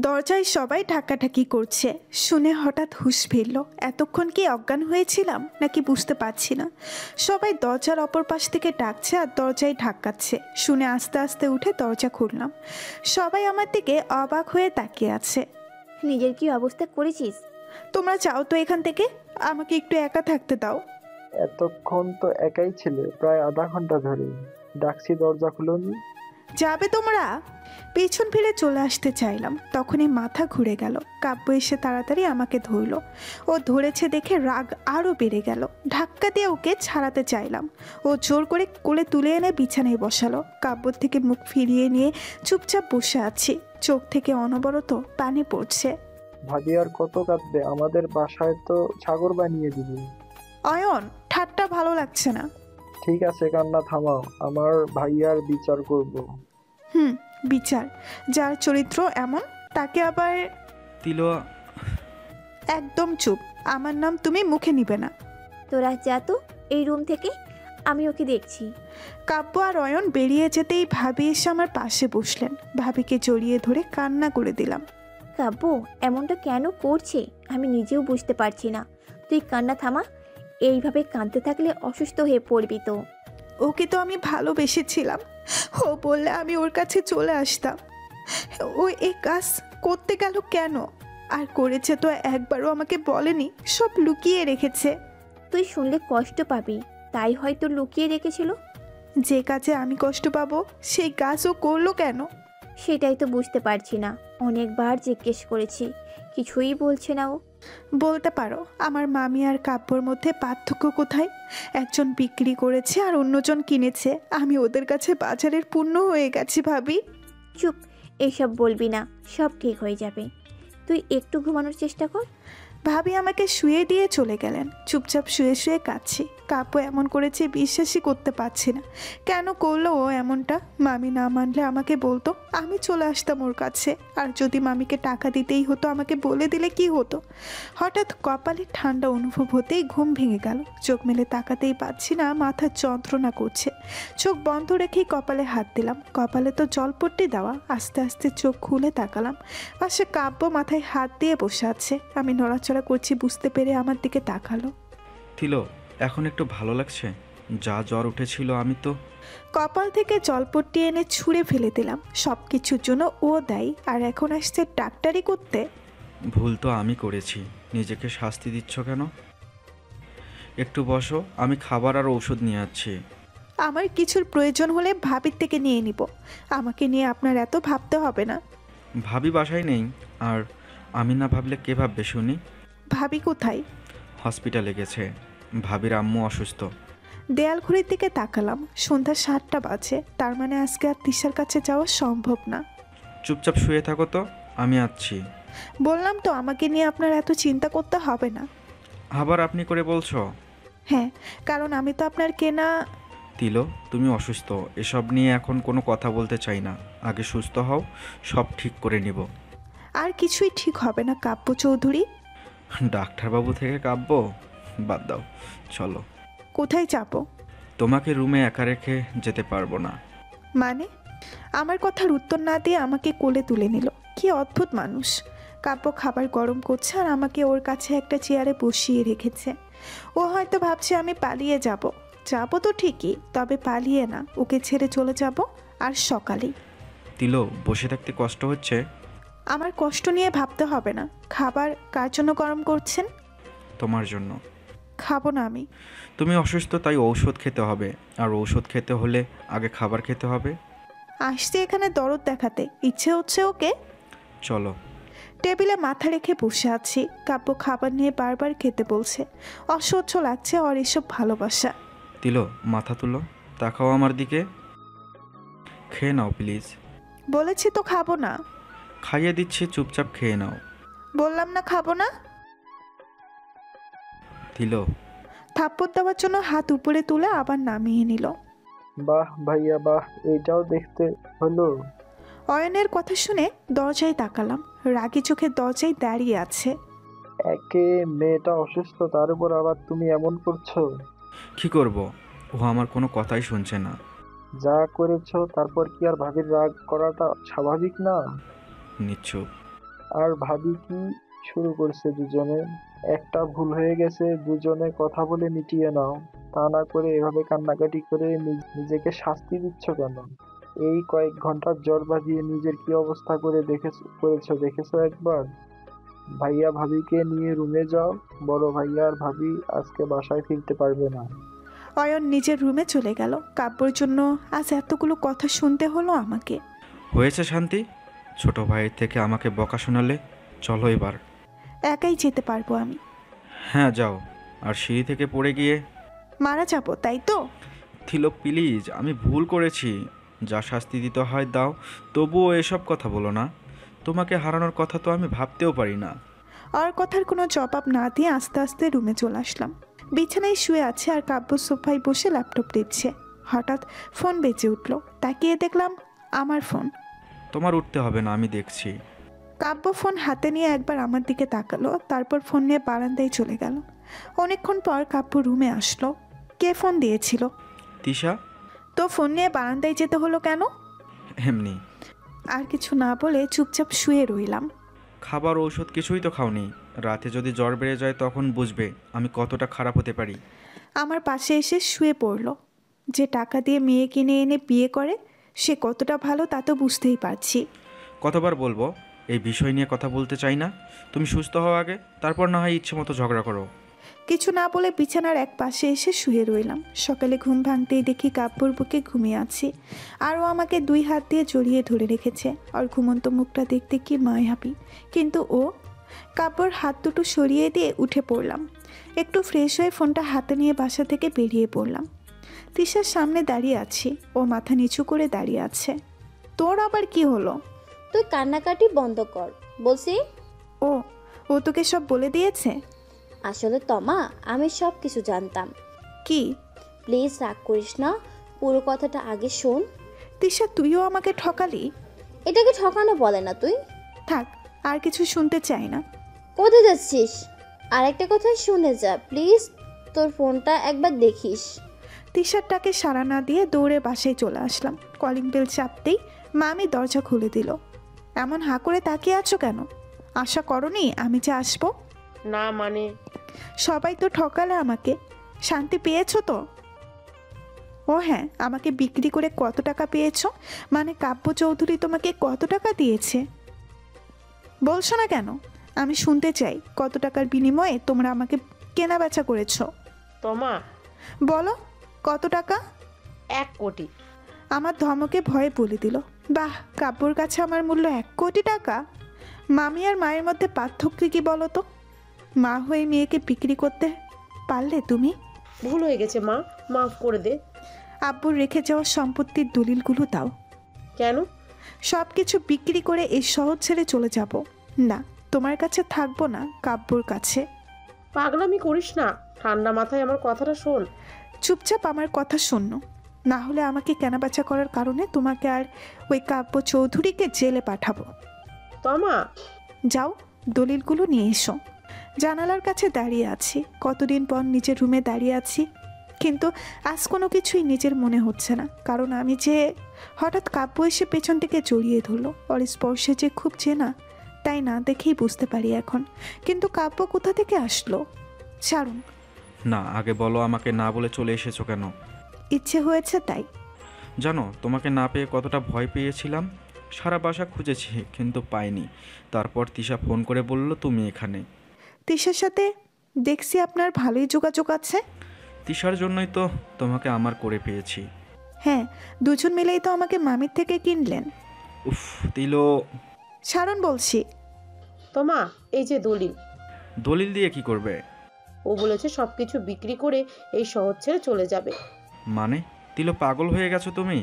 দরজায় সবাই ধাক্কাধাক্কি করছে শুনে হঠাৎ হুঁশ ফিরল। এতক্ষণ কি অজ্ঞান হয়েছিলাম নাকি বুঝতে পারছি না। সবাই দরজার অপর পাশ থেকে ডাকছে আর দরজায় ধাক্কাচ্ছে শুনে আস্তে আস্তে উঠে দরজা খুললাম। সবাই আমার দিকে অবাক হয়ে তাকিয়ে আছে। নিজের কি অবস্থা করেছিস? তোমরা যাও তো এখান থেকে, আমাকে একটু একা থাকতে দাও। এতক্ষণ তো একাই ছিলে, প্রায় আধা ঘন্টা ধরে ডাকছি, দরজা খুলোনি। যাবে তোমরা? পেছন ফিরে চলে আসতে চাইলাম, তখনই মাথা ঘুরে গেল। কাব্য এসে তাড়াতাড়ি আমাকে ধরল। ও ধরেছে দেখে রাগ আরও বেড়ে গেল। ধাক্কা দিয়ে ওকে ছাড়াতে চাইলাম। ও জোর করে কোলে তুলে এনে বিছানায় বসালো। কাব্যর থেকে মুখ ফিরিয়ে নিয়ে চুপচাপ বসে আছি, চোখ থেকে অনবরত পানি পড়ছে। ভাবি আর কত কাঁদবে, আমাদের বাসায় তো সাগর বানিয়ে দিবি। অয়ন, ঠাট্টা ভালো লাগছে না। ঠিক আছে, কান্না থামাও, আমার ভাইয়ার বিচার করব। বিচার? যার চরিত্র এমন তাকে আবার? তিলো, একদম চুপ, আমার নাম তুমি মুখে নিবে না। তোরা যা তো এই রুম থেকে, আমি ওকে দেখছি। কাব্য আর অয়ন বেরিয়ে যেতেই ভাবি এসে আমার পাশে বসলেন। ভাবিকে জড়িয়ে ধরে কান্না করে দিলাম। কাব্য এমনটা কেন করছে আমি নিজেও বুঝতে পারছি না। তুই কান্না থামা, এইভাবে কাঁদতে থাকলে অসুস্থ হয়ে পড়বি তো। ওকে তো আমি ভালোবেসেছিলাম, ও বললে আমি ওর কাছে চলে আসতাম। ও এই কাজ করতে গেল কেন? আর করেছে তো একবারও আমাকে বলেনি, সব লুকিয়ে রেখেছে। তুই শুনলে কষ্ট পাবি, তাই হয়তো লুকিয়ে রেখেছিল। যে কাজে আমি কষ্ট পাবো সেই কাজ ও করলো কেন? সেটাই তো বুঝতে পারছি না। অনেকবার জিজ্ঞেস করেছি, কিছুই বলছে না ও। বলতে পারো আমার মামি আর কাব্যর মধ্যে পার্থক্য কোথায়? একজন বিক্রি করেছে আর অন্যজন কিনেছে, আমি ওদের কাছে বাজারের পণ্য হয়ে গেছি। ভাবি চুপ, এইসব বলবি না, সব ঠিক হয়ে যাবে। তুই একটু ঘুমানোর চেষ্টা কর। ভাবি আমাকে শুয়ে দিয়ে চলে গেলেন। চুপচাপ শুয়ে শুয়ে কাঁদছি। কাব্য এমন করেছে বিশ্বাসই করতে পারছি না। কেন করলো ও এমনটা? মামি না মানলে আমাকে বলতো, আমি চলে আসতাম ওর কাছে। আর যদি মামিকে টাকা দিতেই হতো আমাকে বলে দিলে কি হতো? হঠাৎ কপালে ঠান্ডা অনুভব হতেই ঘুম ভেঙে গেল। চোখ মেলে তাকাতেই পাচ্ছি না, মাথার যন্ত্রণা করছে। চোখ বন্ধ রেখেই কপালে হাত দিলাম। কপালে তো জলপট্টি দেওয়া। আস্তে আস্তে চোখ খুলে তাকালাম। পাশে কাব্য মাথায় হাত দিয়ে বসে আছে। আমি নড়াচড়া করছি বুঝতে পেরে আমার দিকে তাকালো। তিলো, এখন একটু ভালো লাগছে? যা জ্বর উঠেছিল আমি তো। কপাল থেকে জলপট্টি এনে ছুঁড়ে ফেলে দিলাম। সব কিছুর জন্য ও দায়ী, আর এখন আসছে ডাক্তারি করতে। ভুল তো আমি করেছি, নিজেকে শাস্তি দিচ্ছ কেন? একটু বসো, আমি খাবার আর ঔষধ নিয়ে আসছি। আমার কিছুর প্রয়োজন হলে ভাবির থেকে নিয়ে নিব, আমাকে নিয়ে আপনার এত ভাবতে হবে না। ভাবি বাসায় নেই, আর আমি না ভাবলে কে ভাববে শুনি? ভাবি কোথায়? হসপিটালে গেছে, ভাবির আম্মু অসুস্থ। দেয়াল ঘড়ির দিকে তাকালাম। সন্ধ্যা 7টা বাজে, তার মানে আজকে আর তিশার কাছে যাওয়া সম্ভব না। চুপচাপ শুয়ে থাকো তো, আমি আসছি। বললাম তো আমাকে নিয়ে আপনার এত চিন্তা করতে হবে না। আবার আপনি করে বলছো? হ্যাঁ, কারণ আমি তো আপনার কেনা। তিলো, তুমি অসুস্থ, এসব নিয়ে এখন কোনো কথা বলতে চাই না। আগে সুস্থ হও, সব ঠিক করে নিব। আর কিছুই ঠিক হবে না কাব্য চৌধুরী। ডাক্তারবাবু থেকে কাব্য? বাদ দাও, চলো। কোথায় যাব? তোমাকে রুমে একা রেখে যেতে পারবো না। মানে? আমার কথার উত্তর না দিয়ে আমাকে কোলে তুলে নিল। কি অদ্ভুত মানুষ। কাব্য খাবার গরম করছে আর আমাকে ওর কাছে একটা চেয়ারে বসিয়ে রেখেছে। ও হয়তো ভাবছে আমি পালিয়ে যাব। যাবো তো ঠিকই, তবে পালিয়ে না, ওকে ছেড়ে চলে যাব। আর সকালেই। তিলো, বসে থাকতে কষ্ট হচ্ছে? আমার কষ্ট নিয়ে ভাবতে হবে না। খাবার কার জন্য গরম করছেন? তোমার জন্য। খাবো না আমি। তুমি অসুস্থ, তাই ঔষধ খেতে হবে, আর ঔষধ খেতে হলে আগে খাবার খেতে হবে। আসছে এখানে দরদ দেখাতে, ইচ্ছে হচ্ছে ওকে। চলো। টেবিলে মাথা রেখে বসে আছি। কাব্য খাবার নিয়ে বারবার খেতে বলছে। অসহ্য লাগছে ওর এসব ভালোবাসা। তিলো, মাথা তুলো, তাকাও আমার দিকে। খেয়ে নাও প্লিজ। বলেছি তো খাবো না। খাইয়ে দিচ্ছি, চুপচাপ খেয়ে নাও। বললাম না খাবো না। তিলো। থাপ্পড় দেওয়ার জন্য হাত উপরে তুলে আবার নামিয়ে নিল। বাহ ভাইয়া বাহ, এইটাও দেখতে হলো। অয়নের কথা শুনে দরজায় তাকালাম। রাগী চোখে দরজায় দাঁড়িয়ে আছে। একে মেয়েটা অসুস্থ, তার উপর আবার তুমি এমন করছো। কি করব, ও আমার কোনো কথাই শুনছে না। যা করেছো তারপর কি আর ভাবির রাগ করাটা স্বাভাবিক না? নিচ্ছুপ। আর ভাবি কি শুরু করছে দুজনে? একটা ভুল হয়ে গেছে, দুজনে কথা বলে মিটিয়ে নাও। তা না করে এভাবে কান্নাকাটি করে নিজেকে শাস্তি দিচ্ছ কেন? এই কয়েক ঘন্টার জ্বর বাজিয়ে নিজের কি অবস্থা করেছো দেখেছো একবার? ভাইয়া ভাবিকে নিয়ে রুমে যাও। বড় ভাইয়া আর ভাবি আজকে বাসায় ফিরতে পারবে না। অয়ন নিজের রুমে চলে গেল। কাব্যর জন্য আজ এতগুলো কথা শুনতে হলো আমাকে। হয়েছে শান্তি, ছোট ভাইয়ের থেকে আমাকে বকা শোনালে। চলো এবার। একাই যেতে পারবো আমি। হ্যাঁ যাও। আর সিঁড়ি থেকে পড়ে গিয়ে মারা যাবো তাই তো? থিলো প্লিজ, আমি ভুল করেছি, যা শাস্তি দিতে হয় দাও, তবুও এসব কথা বলো না। তোমাকে হারানোর কথা তো আমি ভাবতেও পারি না। আর কথার কোনো জবাব না দিয়ে আস্তে আস্তে রুমে চলে আসলাম। বিছানায় শুয়ে আছে আর কাব্য সোফায় বসে ল্যাপটপ টিপছে। হঠাৎ ফোন বেজে উঠল। তাকিয়ে দেখলাম আমার ফোন। তোমার উঠতে হবে না, আমি দেখছি। কাব্য ফোন হাতে নিয়ে একবার আমার দিকে তাকালো, তারপর ফোন নিয়ে বারান্দায় চলে গেল। অনেকক্ষণ পর কাব্য রুমে আসলো। কে ফোন দিয়েছিল? তিশা। তো ফোন নিয়ে বারান্দায় যেতে হলো কেন? এমনি। আর কিছু না বলে চুপচাপ শুয়ে রইলাম। খাবার ঔষধ কিছুই তো খাওনি। রাতে যদি জ্বর বেড়ে যায় তখন বুঝবে আমি কতটা খারাপ হতে পারি। আমার পাশে এসে শুয়ে পড়ল। যে টাকা দিয়ে মেয়ে কিনে এনে বিয়ে করে সে কতটা ভালো তা তো বুঝতেই পারছি। কতবার বলবো এই বিষয় নিয়ে কথা বলতে চাই না। তুমি সুস্থ হও আগে, তারপর না হয় ইচ্ছে মতো ঝগড়া করো। কিছু না বলে বিছানার এক পাশে এসে শুয়ে রইলাম। সকালে ঘুম ভাঙতেই দেখি কাব্যর বুকে ঘুমিয়ে আছি, আর ও আমাকে 2 হাত দিয়ে জড়িয়ে ধরে রেখেছে। আর ঘুমন্ত মুখটা দেখতে কি মায়াবী। কিন্তু ও কাব্যর হাত দুটো সরিয়ে দিয়ে উঠে পড়লাম। একটু ফ্রেশ হয়ে ফোনটা হাতে নিয়ে বাসা থেকে বেরিয়ে পড়লাম। তিশার সামনে দাঁড়িয়ে আছি, ও মাথা নিচু করে দাঁড়িয়ে আছে। তোর আবার কি হলো? তুই কান্নাকাটি বন্ধ কর বলছি। ও ও তোকে সব বলে দিয়েছে? আসলে তমা, আমি সব কিছু জানতাম। কি? প্লিজ রাগ করিস না, পুরো কথাটা আগে শোন। তিশা, তুইও আমাকে ঠকালি। এটাকে ঠকানো বলে না। তুই থাক, আর কিছু শুনতে চাই না। কোথায় যাচ্ছিস? আর একটা কথা শুনে যা প্লিজ। তোর ফোনটা একবার দেখিস। তিশারটাকে সাড়া না দিয়ে দৌড়ে বাসায় চলে আসলাম। কলিং বেল চাপতেই মামি দরজা খুলে দিল। এমন হাঁ করে তাকিয়ে আছো কেন? আশা করনি আমি যে আসবো? না মানে? সবাই তো ঠকালে আমাকে। শান্তি পেয়েছো তো? ও হ্যাঁ, আমাকে বিক্রি করে কত টাকা পেয়েছো? মানে কাব্য চৌধুরী তোমাকে কত টাকা দিয়েছে? বলছো না কেন? আমি শুনতে চাই কত টাকার বিনিময়ে তোমরা আমাকে কেনা বেচা করেছো। তমা, বলো কত টাকা? 1 কোটি। আমার ধমকে ভয়ে বলে দিল। বাহ, কাব্যর কাছে আমার মূল্য 1 কোটি টাকা। মামি আর মায়ের মধ্যে পার্থক্য কি বলো তো? মা হয়ে মেয়েকে বিক্রি করতে পারলে তুমি? ভুল হয়ে গেছে মা, মাফ করে দে। আব্বুর রেখে যাওয়া সম্পত্তির দলিলগুলো দাও। কেন? সব কিছু বিক্রি করে এই শহর ছেড়ে চলে যাব। না, তোমার কাছে থাকবো না, কাব্যর কাছে। পাগলামি করিস না, ঠান্ডা মাথায় আমার কথাটা শোন। চুপচাপ আমার কথা শোনো, না হলে আমাকে কেনাবেচা করার কারণে তোমাকে আর ওই কাব্য চৌধুরীকে জেলে পাঠাবো। তমা, যাও, দলিলগুলো নিয়ে এসো। জানালার কাছে দাঁড়িয়ে আছি, কতদিন পর নিজের রুমে দাঁড়িয়ে আছি, কিন্তু আজ কোনো কিছুই নিজের মনে হচ্ছে না। কারণ আমি যে হঠাৎ কাব্য এসে পেছন থেকে জড়িয়ে ধরলো, ওর স্পর্শে যে খুব চেনা, তাই না দেখেই বুঝতে পারি এখন। কিন্তু কাব্য কোথা থেকে আসলো? ছাড়ুন। না, আগে বলো আমাকে না বলে চলে এসেছো কেন? ইচ্ছে হয়েছে তাই। জানো তোমাকে না পেয়ে কতটা ভয় পেয়েছিলাম। সারা বাসা খুঁজেছি কিন্তু পাইনি। তারপর তিশা ফোন করে বলল তুমি এখানে। তিশার সাথে দেখছি আপনার ভালোই যোগাযোগ আছে। তিশার জন্যই তো তোমাকে আমার করে পেয়েছি। হ্যাঁ, দুজন মিলেই তো আমাকে মামির থেকে কিনলেন। উফ তিলো। ছাড়ুন বলছি। তমা, এই যে দলিল। দলিল দিয়ে কি করবে? ও বলেছে সবকিছু বিক্রি করে এই শহর ছেড়ে চলে যাবে। মানে তিলো, পাগল হয়ে গেছো তুমি?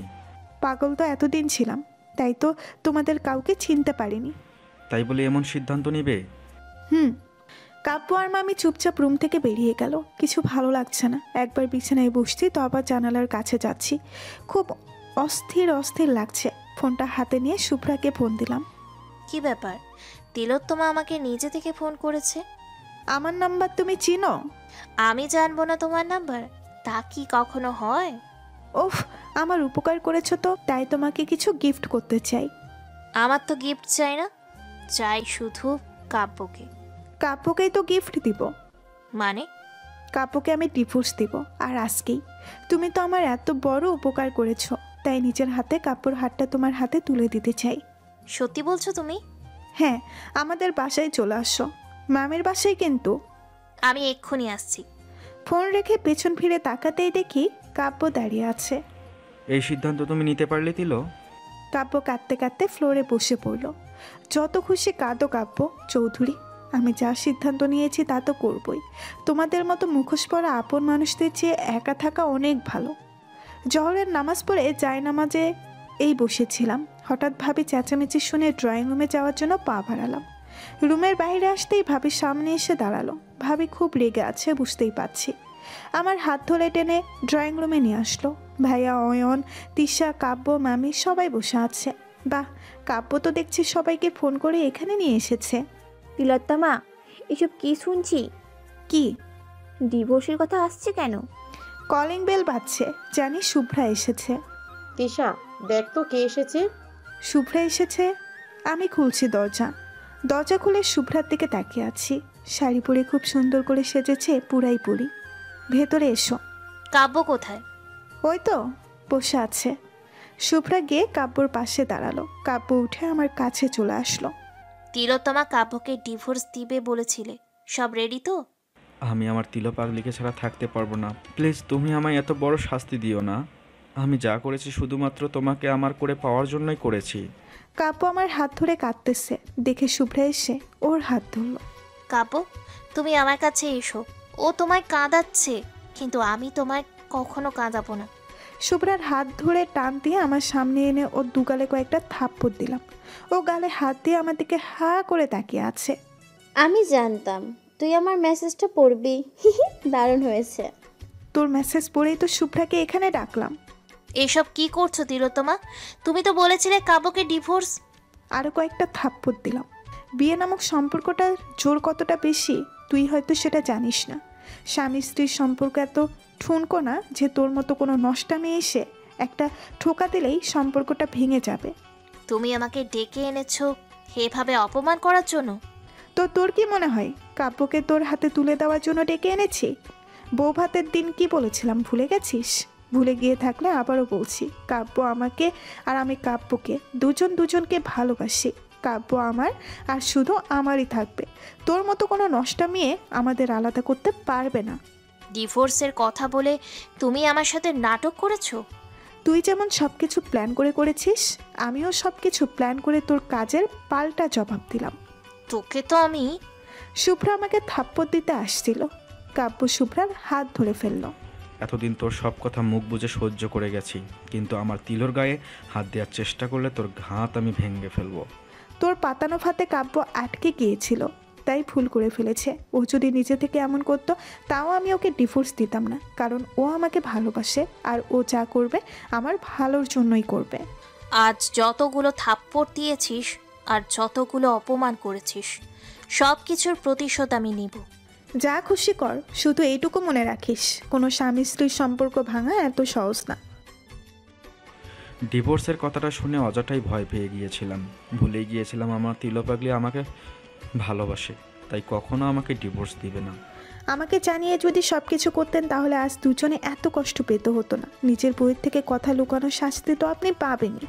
পাগল তো এতদিন ছিলাম, তাই তো তোমাদের কাউকে চিনতে পারিনি। তাই বলে এমন সিদ্ধান্ত নিবে? কাব্য আর মামি চুপচাপ রুম থেকে বেরিয়ে গেল। কিছু ভালো লাগছে না। একবার বিছানায় বসছি তো আবার জানালার কাছে যাচ্ছি। খুব অস্থির অস্থির লাগছে। ফোনটা হাতে নিয়ে শুভ্রাকে ফোন দিলাম। কি ব্যাপার? তিলোত্তমা আমাকে নিজে থেকে ফোন করেছে। আমার নাম্বার তুমি চিনো? আমি জানবো না তোমার নাম্বার? তা কি কখনো হয়? ওফ, আমার উপকার করেছো তো, তাই তোমাকে কিছু গিফট করতে চাই। আমার তো গিফট চাই না। চাই শুধু কাব্যকে। কাব্যকেই তো গিফট দিব। মানে? কাব্যকে আমি ডিভোর্স দিব, আর আজকেই। তুমি তো আমার এত বড় উপকার করেছো, তাই নিজের হাতে কাব্যর হাতটা তোমার হাতে তুলে দিতে চাই। সত্যি বলছো তুমি? হ্যাঁ, আমাদের বাসায় চলে আসো। মামের বাসায় কিন্তু। আমি এক্ষুনি আসছি। ফোন রেখে পেছন ফিরে তাকাতেই দেখি কাব্য দাঁড়িয়ে আছে। এই সিদ্ধান্ত তুমি নিতে পারলে তিলো? কাব্য কাঁদতে কাঁদতে ফ্লোরে বসে পড়ল। যত খুশি কাঁদো কাব্য চৌধুরী, আমি যা সিদ্ধান্ত নিয়েছি তা তো করবই। তোমাদের মতো মুখোশ পরা আপন মানুষদের চেয়ে একা থাকা অনেক ভালো। জহরের নামাজ পড়ে জায়নামাজে এই বসেছিলাম, হঠাৎ ভাবি চেঁচামেচি শুনে ড্রয়িং রুমে যাওয়ার জন্য পা বাড়ালাম। রুমের বাইরে আসতেই ভাবি সামনে এসে দাঁড়ালো। ভাবি খুব রেগে আছে বুঝতেই পারছি। আমার হাত ধরে টেনে ড্রয়িং রুমে নিয়ে আসলো। ভাইয়া, অয়ন, তিশা, কাব্য, মামি সবাই বসে আছে। বাহ, কাব্য তো দেখছি সবাইকে ফোন করে এখানে নিয়ে এসেছে। তিলোত্তমা, এসব কি শুনছি? কি? ডিভোর্সের কথা আসছে কেন? কলিং বেল বাজছে, জানি শুভ্রা এসেছে। তিশা, দেখ তো কে এসেছে। শুভ্রা এসেছে। আমি খুলছি দরজা। দরজা খুলে শুভ্রার দিকে তাকিয়ে আছি। শাড়ি পরে খুব সুন্দর করে সেজেছে, পুরাই পরি। ভেতরে এসো। কাব্য কোথায়? ওই তো বসে আছে। শুভ্রা গিয়ে কাব্যর পাশে দাঁড়ালো। কাব্য উঠে আমার কাছে চলে আসলো। তিলোত্তমা কাব্যকে ডিভোর্স দিবে বলেছিলে, সব রেডি তো? আমি আমার তিলো পাগলিকে ছাড়া থাকতে পারবো না। প্লিজ তুমি আমায় এত বড় শাস্তি দিও না। আমি যা করেছি শুধুমাত্র তোমাকে আমার করে পাওয়ার জন্যই করেছি। কাব্য আমার হাত ধরে কাঁদতেছে দেখে শুভ্রা এসে ওর হাত ধরল। কাব্য, তুমি আমার কাছে এসো। ও তোমায় কাঁদাচ্ছে, কিন্তু আমি তোমায় কখনো কাঁদাবো না। শুভ্রার হাত ধরে টান দিয়ে আমার সামনে এনে ওর দুগালে কয়েকটা থাপ্পড় দিলাম। ও গালে হাত দিয়ে আমার দিকে হা করে তাকিয়ে আছে। আমি জানতাম তুই আমার মেসেজটা পড়বি। দারুণ হয়েছে। তোর মেসেজ পড়েই তো শুভ্রাকে এখানে ডাকলাম। এসব কি করছো তিলোত্তমা? তুমি তো বলেছিলে কাব্যকে ডিভোর্স। আরও কয়েকটা থাপ্পড় দিলাম। বিয়ে নামক সম্পর্কটার জোর কতটা বেশি তুই হয়তো সেটা জানিস না। স্বামী স্ত্রীর সম্পর্ক এত ঠুনকো না যে তোর মতো কোনো নষ্টামে এসে একটা ঠোকা দিলেই সম্পর্কটা ভেঙে যাবে। তুমি আমাকে ডেকে এনেছো এভাবে অপমান করার জন্য? তো তোর কি মনে হয় কাব্যকে তোর হাতে তুলে দেওয়ার জন্য ডেকে এনেছি? বউ ভাতের দিন কি বলেছিলাম ভুলে গেছিস? ভুলে গিয়ে থাকলে আবারও বলছি, কাব্য আমাকে আর আমি কাব্যকে দুজনকে ভালোবাসি। কাব্য আমার আর শুধু আমারই থাকবে। তোর মতো কোনো নষ্টা মেয়ে আমাদের আলাদা করতে পারবে না। ডিভোর্সের কথা বলে তুমি আমার সাথে নাটক করেছো? তুই যেমন সব কিছু প্ল্যান করে করেছিস, আমিও সব কিছু প্ল্যান করে তোর কাজের পাল্টা জবাব দিলাম। তোকে তো আমি। শুভ্রা আমাকে থাপ্পড় দিতে আসছিল। কাব্য শুভ্রার হাত ধরে ফেললো। এতদিন তোর সব কথা মুখ বুজে সহ্য করে গেছি, কিন্তু আমার তিলোর গায়ে হাত দেওয়ার চেষ্টা করলে তোর ঘাত আমি ভেঙে ফেলবো। তোর পাতানো ফাতে কাব্য আটকে গিয়েছিল, তাই ভুল করে ফেলেছে। ও যদি নিজে থেকে এমন করতো তাও আমি ওকে ডিভোর্স দিতাম না, কারণ ও আমাকে ভালোবাসে আর ও যা করবে আমার ভালোর জন্যই করবে। আজ যতগুলো থাপ্পড় দিয়েছিস আর যতগুলো অপমান করেছিস, সব কিছুর প্রতিশোধ আমি নিব। যা খুশি কর, শুধু এইটুকু মনে রাখিস, কোনো স্বামী স্ত্রীর সম্পর্ক ভাঙা এত সহজ না। ডিভোর্সের কথাটা শুনে অযথাই ভয় পেয়ে গিয়েছিলাম। ভুলে গিয়েছিলাম আমার তিলো পাগলি আমাকে ভালোবাসে, তাই কখনো আমাকে ডিভোর্স দিবে না। আমাকে জানিয়ে যদি সব কিছু করতেন তাহলে আজ দুজনে এত কষ্ট পেতে হতো না। নিজের বইয়ের থেকে কথা লুকানোর শাস্তি তো আপনি পাবেনই।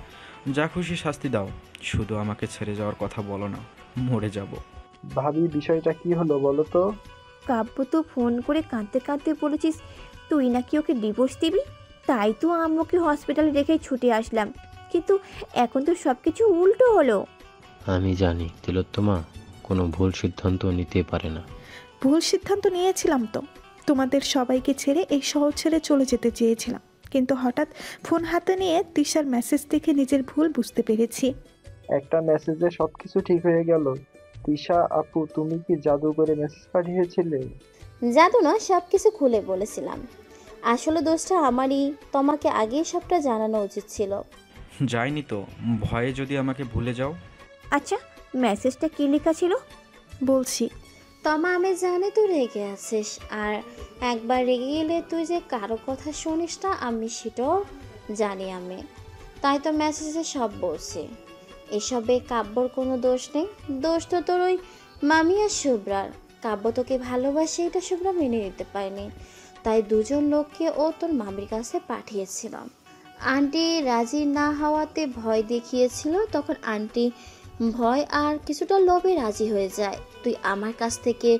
যা খুশি শাস্তি দাও, শুধু আমাকে ছেড়ে যাওয়ার কথা বলো না, মরে যাব। ভাবি, বিষয়টা কি হলো বলো তো? কাব্য তো ফোন করে কাঁদতে কাঁদতে বলেছিস তুই নাকি ওকে ডিভোর্স দিবি। তাই তো আম্মুকে হসপিটালে রেখে ছুটে আসলাম, কিন্তু এখন তো সব কিছু উল্টো হলো। আমি জানি তিলোত্তমা কোনো ভুল সিদ্ধান্ত নিতে পারে না। ভুল সিদ্ধান্ত নিয়েছিলাম তো। তোমাদের সবাইকে ছেড়ে এই শহর ছেড়ে চলে যেতে চেয়েছিলাম, কিন্তু হঠাৎ ফোন হাতে নিয়ে তিশার মেসেজ দেখে নিজের ভুল বুঝতে পেরেছি। একটা মেসেজে সবকিছু ঠিক হয়ে গেল। তিশা আপু, তুমি কি জাদু করে মেসেজ পাঠিয়েছিলে? জাদু না, সব কিছু খুলে বলেছিলাম। আসলে দোষটা আমারই, তোমাকে আগেই সবটা জানানো উচিত ছিল। যাইনি তো, ভয়ে যদি আমাকে ভুলে যাও। আচ্ছা, মেসেজটা কি লেখা ছিল? বলছি। তমা, আমি জানি তুই রেগে আছিস, আর একবার রেগে গেলে তুই যে কারো কথা শুনিস না আমি সেটাও জানি আমি। তাই তো মেসেজে সব বলছি। এসবে কাব্যর কোনো দোষ নেই, দোষ তো তোর ওই মামি আর শুভ্রার। কাব্য তোকে ভালোবাসে এটা শুভ্রা মেনে নিতে পারেনি, তাই দুজন লোককে ও তোর মামির কাছে পাঠিয়েছিল। আন্টি রাজি না হওয়াতে ভয় দেখিয়েছিল, তখন আন্টি ভয় আর কিছুটা লোভে রাজি হয়ে যায়। তুই আমার কাছ থেকে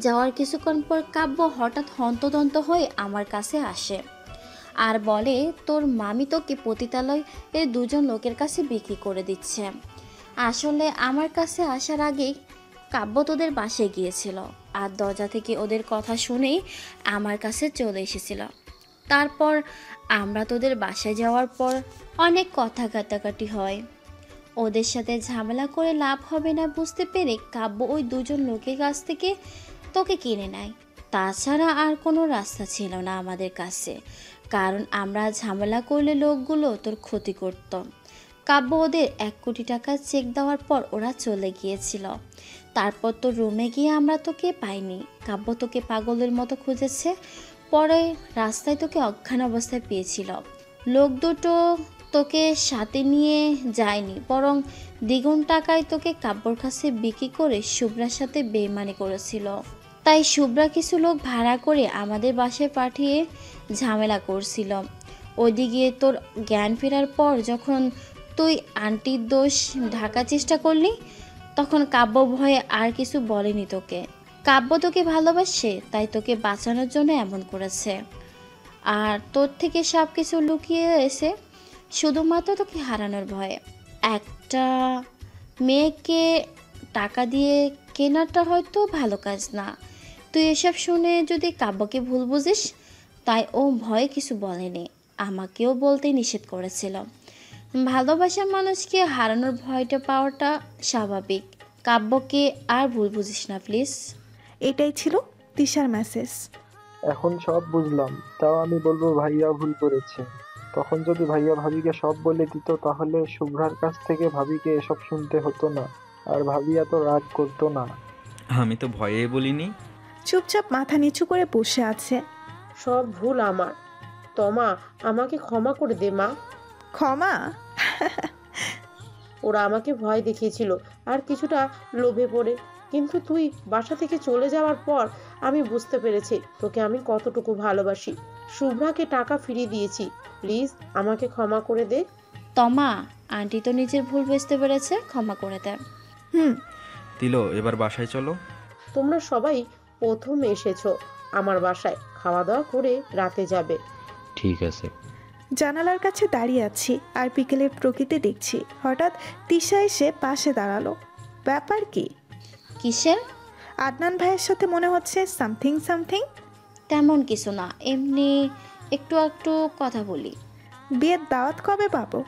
যাওয়ার কিছুক্ষণ পর কাব্য হঠাৎ হন্তদন্ত হয়ে আমার কাছে আসে আর বলে তোর মামি তোকে পতিতালয়ের দুজন লোকের কাছে বিক্রি করে দিচ্ছে। আসলে আমার কাছে আসার আগেই কাব্য তোদের বাসায় গিয়েছিল আর দরজা থেকে ওদের কথা শুনেই আমার কাছে চলে এসেছিল। তারপর আমরা তোদের বাসায় যাওয়ার পর অনেক কথা কাটাকাটি হয়। ওদের সাথে ঝামেলা করে লাভ হবে না বুঝতে পেরে কাব্য ওই দুজন লোকের কাছ থেকে তোকে কিনে নেয়। তাছাড়া আর কোনো রাস্তা ছিল না আমাদের কাছে, কারণ আমরা ঝামেলা করলে লোকগুলো তোর ক্ষতি করত। কাব্য ওদের 1 কোটি টাকা চেক দেওয়ার পর ওরা চলে গিয়েছিল। তারপর তো রুমে গিয়ে আমরা তোকে পাইনি। কাব্য তোকে পাগলের মতো খুঁজেছে, পরে রাস্তায় তোকে অজ্ঞান অবস্থায় পেয়েছিল। লোক দুটো তোকে সাথে নিয়ে যায়নি, বরং দ্বিগুণ টাকায় তোকে কাব্যর কাছে বিক্রি করে শুভ্রার সাথে বেইমানি করেছিল। তাই শুভ্রা কিছু লোক ভাড়া করে আমাদের বাসায় পাঠিয়ে ঝামেলা করছিল। ওইদিকে তোর জ্ঞান ফেরার পর যখন তুই আন্টির দোষ ঢাকার চেষ্টা করলি, তখন কাব্য ভয়ে আর কিছু বলেনি তোকে। কাব্য তোকে ভালোবাসে, তাই তোকে বাঁচানোর জন্য এমন করেছে, আর তোর থেকে সব কিছু লুকিয়ে এসে শুধুমাত্র তোকে হারানোর ভয়ে। একটা মেয়েকে টাকা দিয়ে কেনাটা হয়তো ভালো কাজ না। তুই এসব শুনে যদি কাব্যকে ভুল বুঝিস, তাই ও ভয়ে কিছু বলেনি, আমাকেও বলতে নিষেধ করেছিল। ভালোবাসার মানুষকে হারানোর ভয়টা পাওয়াটা স্বাভাবিক। কাব্যকে আর ভুল বুঝিস না প্লিজ। এটাই ছিল তিশার মেসেজ। এখন সব বুঝলাম, তাও আমি বলবো ভাইয়া ভুল করেছে। তখন যদি ভাইয়া ভাবিকে সব বলে দিত, তাহলে শুভ্রার কাছ থেকে ভাবিকে এসব শুনতে হতো না, আর ভাবি এত রাগ করতো না। আমি তো ভয়েই বলিনি। চুপচাপ মাথা নিচু করে বসে আছে। সব ভুল আমার। তমা, আমাকে ক্ষমা করে দে মা। ক্ষমা? ওরা আমাকে ভয় দেখিয়েছিল আর কিছুটা লোভে পড়ে, কিন্তু তুই বাসা থেকে চলে যাওয়ার পর আমি বুঝতে পেরেছি তোকে আমি কতটুকু ভালোবাসি। শুভ্রাকে টাকা ফিরিয়ে দিয়েছি, প্লিজ আমাকে ক্ষমা করে দে। তমা, আন্টি তো নিজের ভুল বুঝতে পেরেছে, ক্ষমা করে দেয়। তিলো, এবার বাসায় চলো। তোমরা সবাই প্রথম এসেছো আমার বাসায়, খাওয়া দাওয়া করে রাতে যাবে। ঠিক আছে। জানালার কাছে দাঁড়িয়ে আছি আর বিকেলের প্রকৃতি দেখছি। হঠাৎ তিশা এসে পাশে দাঁড়ালো। ব্যাপার কি? কিসের? আদনান ভাইয়ের সাথে মনে হচ্ছে সামথিং সামথিং। তেমন কিছু না, এমনি একটু একটু কথা বলি। বিয়ের দাওয়াত কবে পাবো?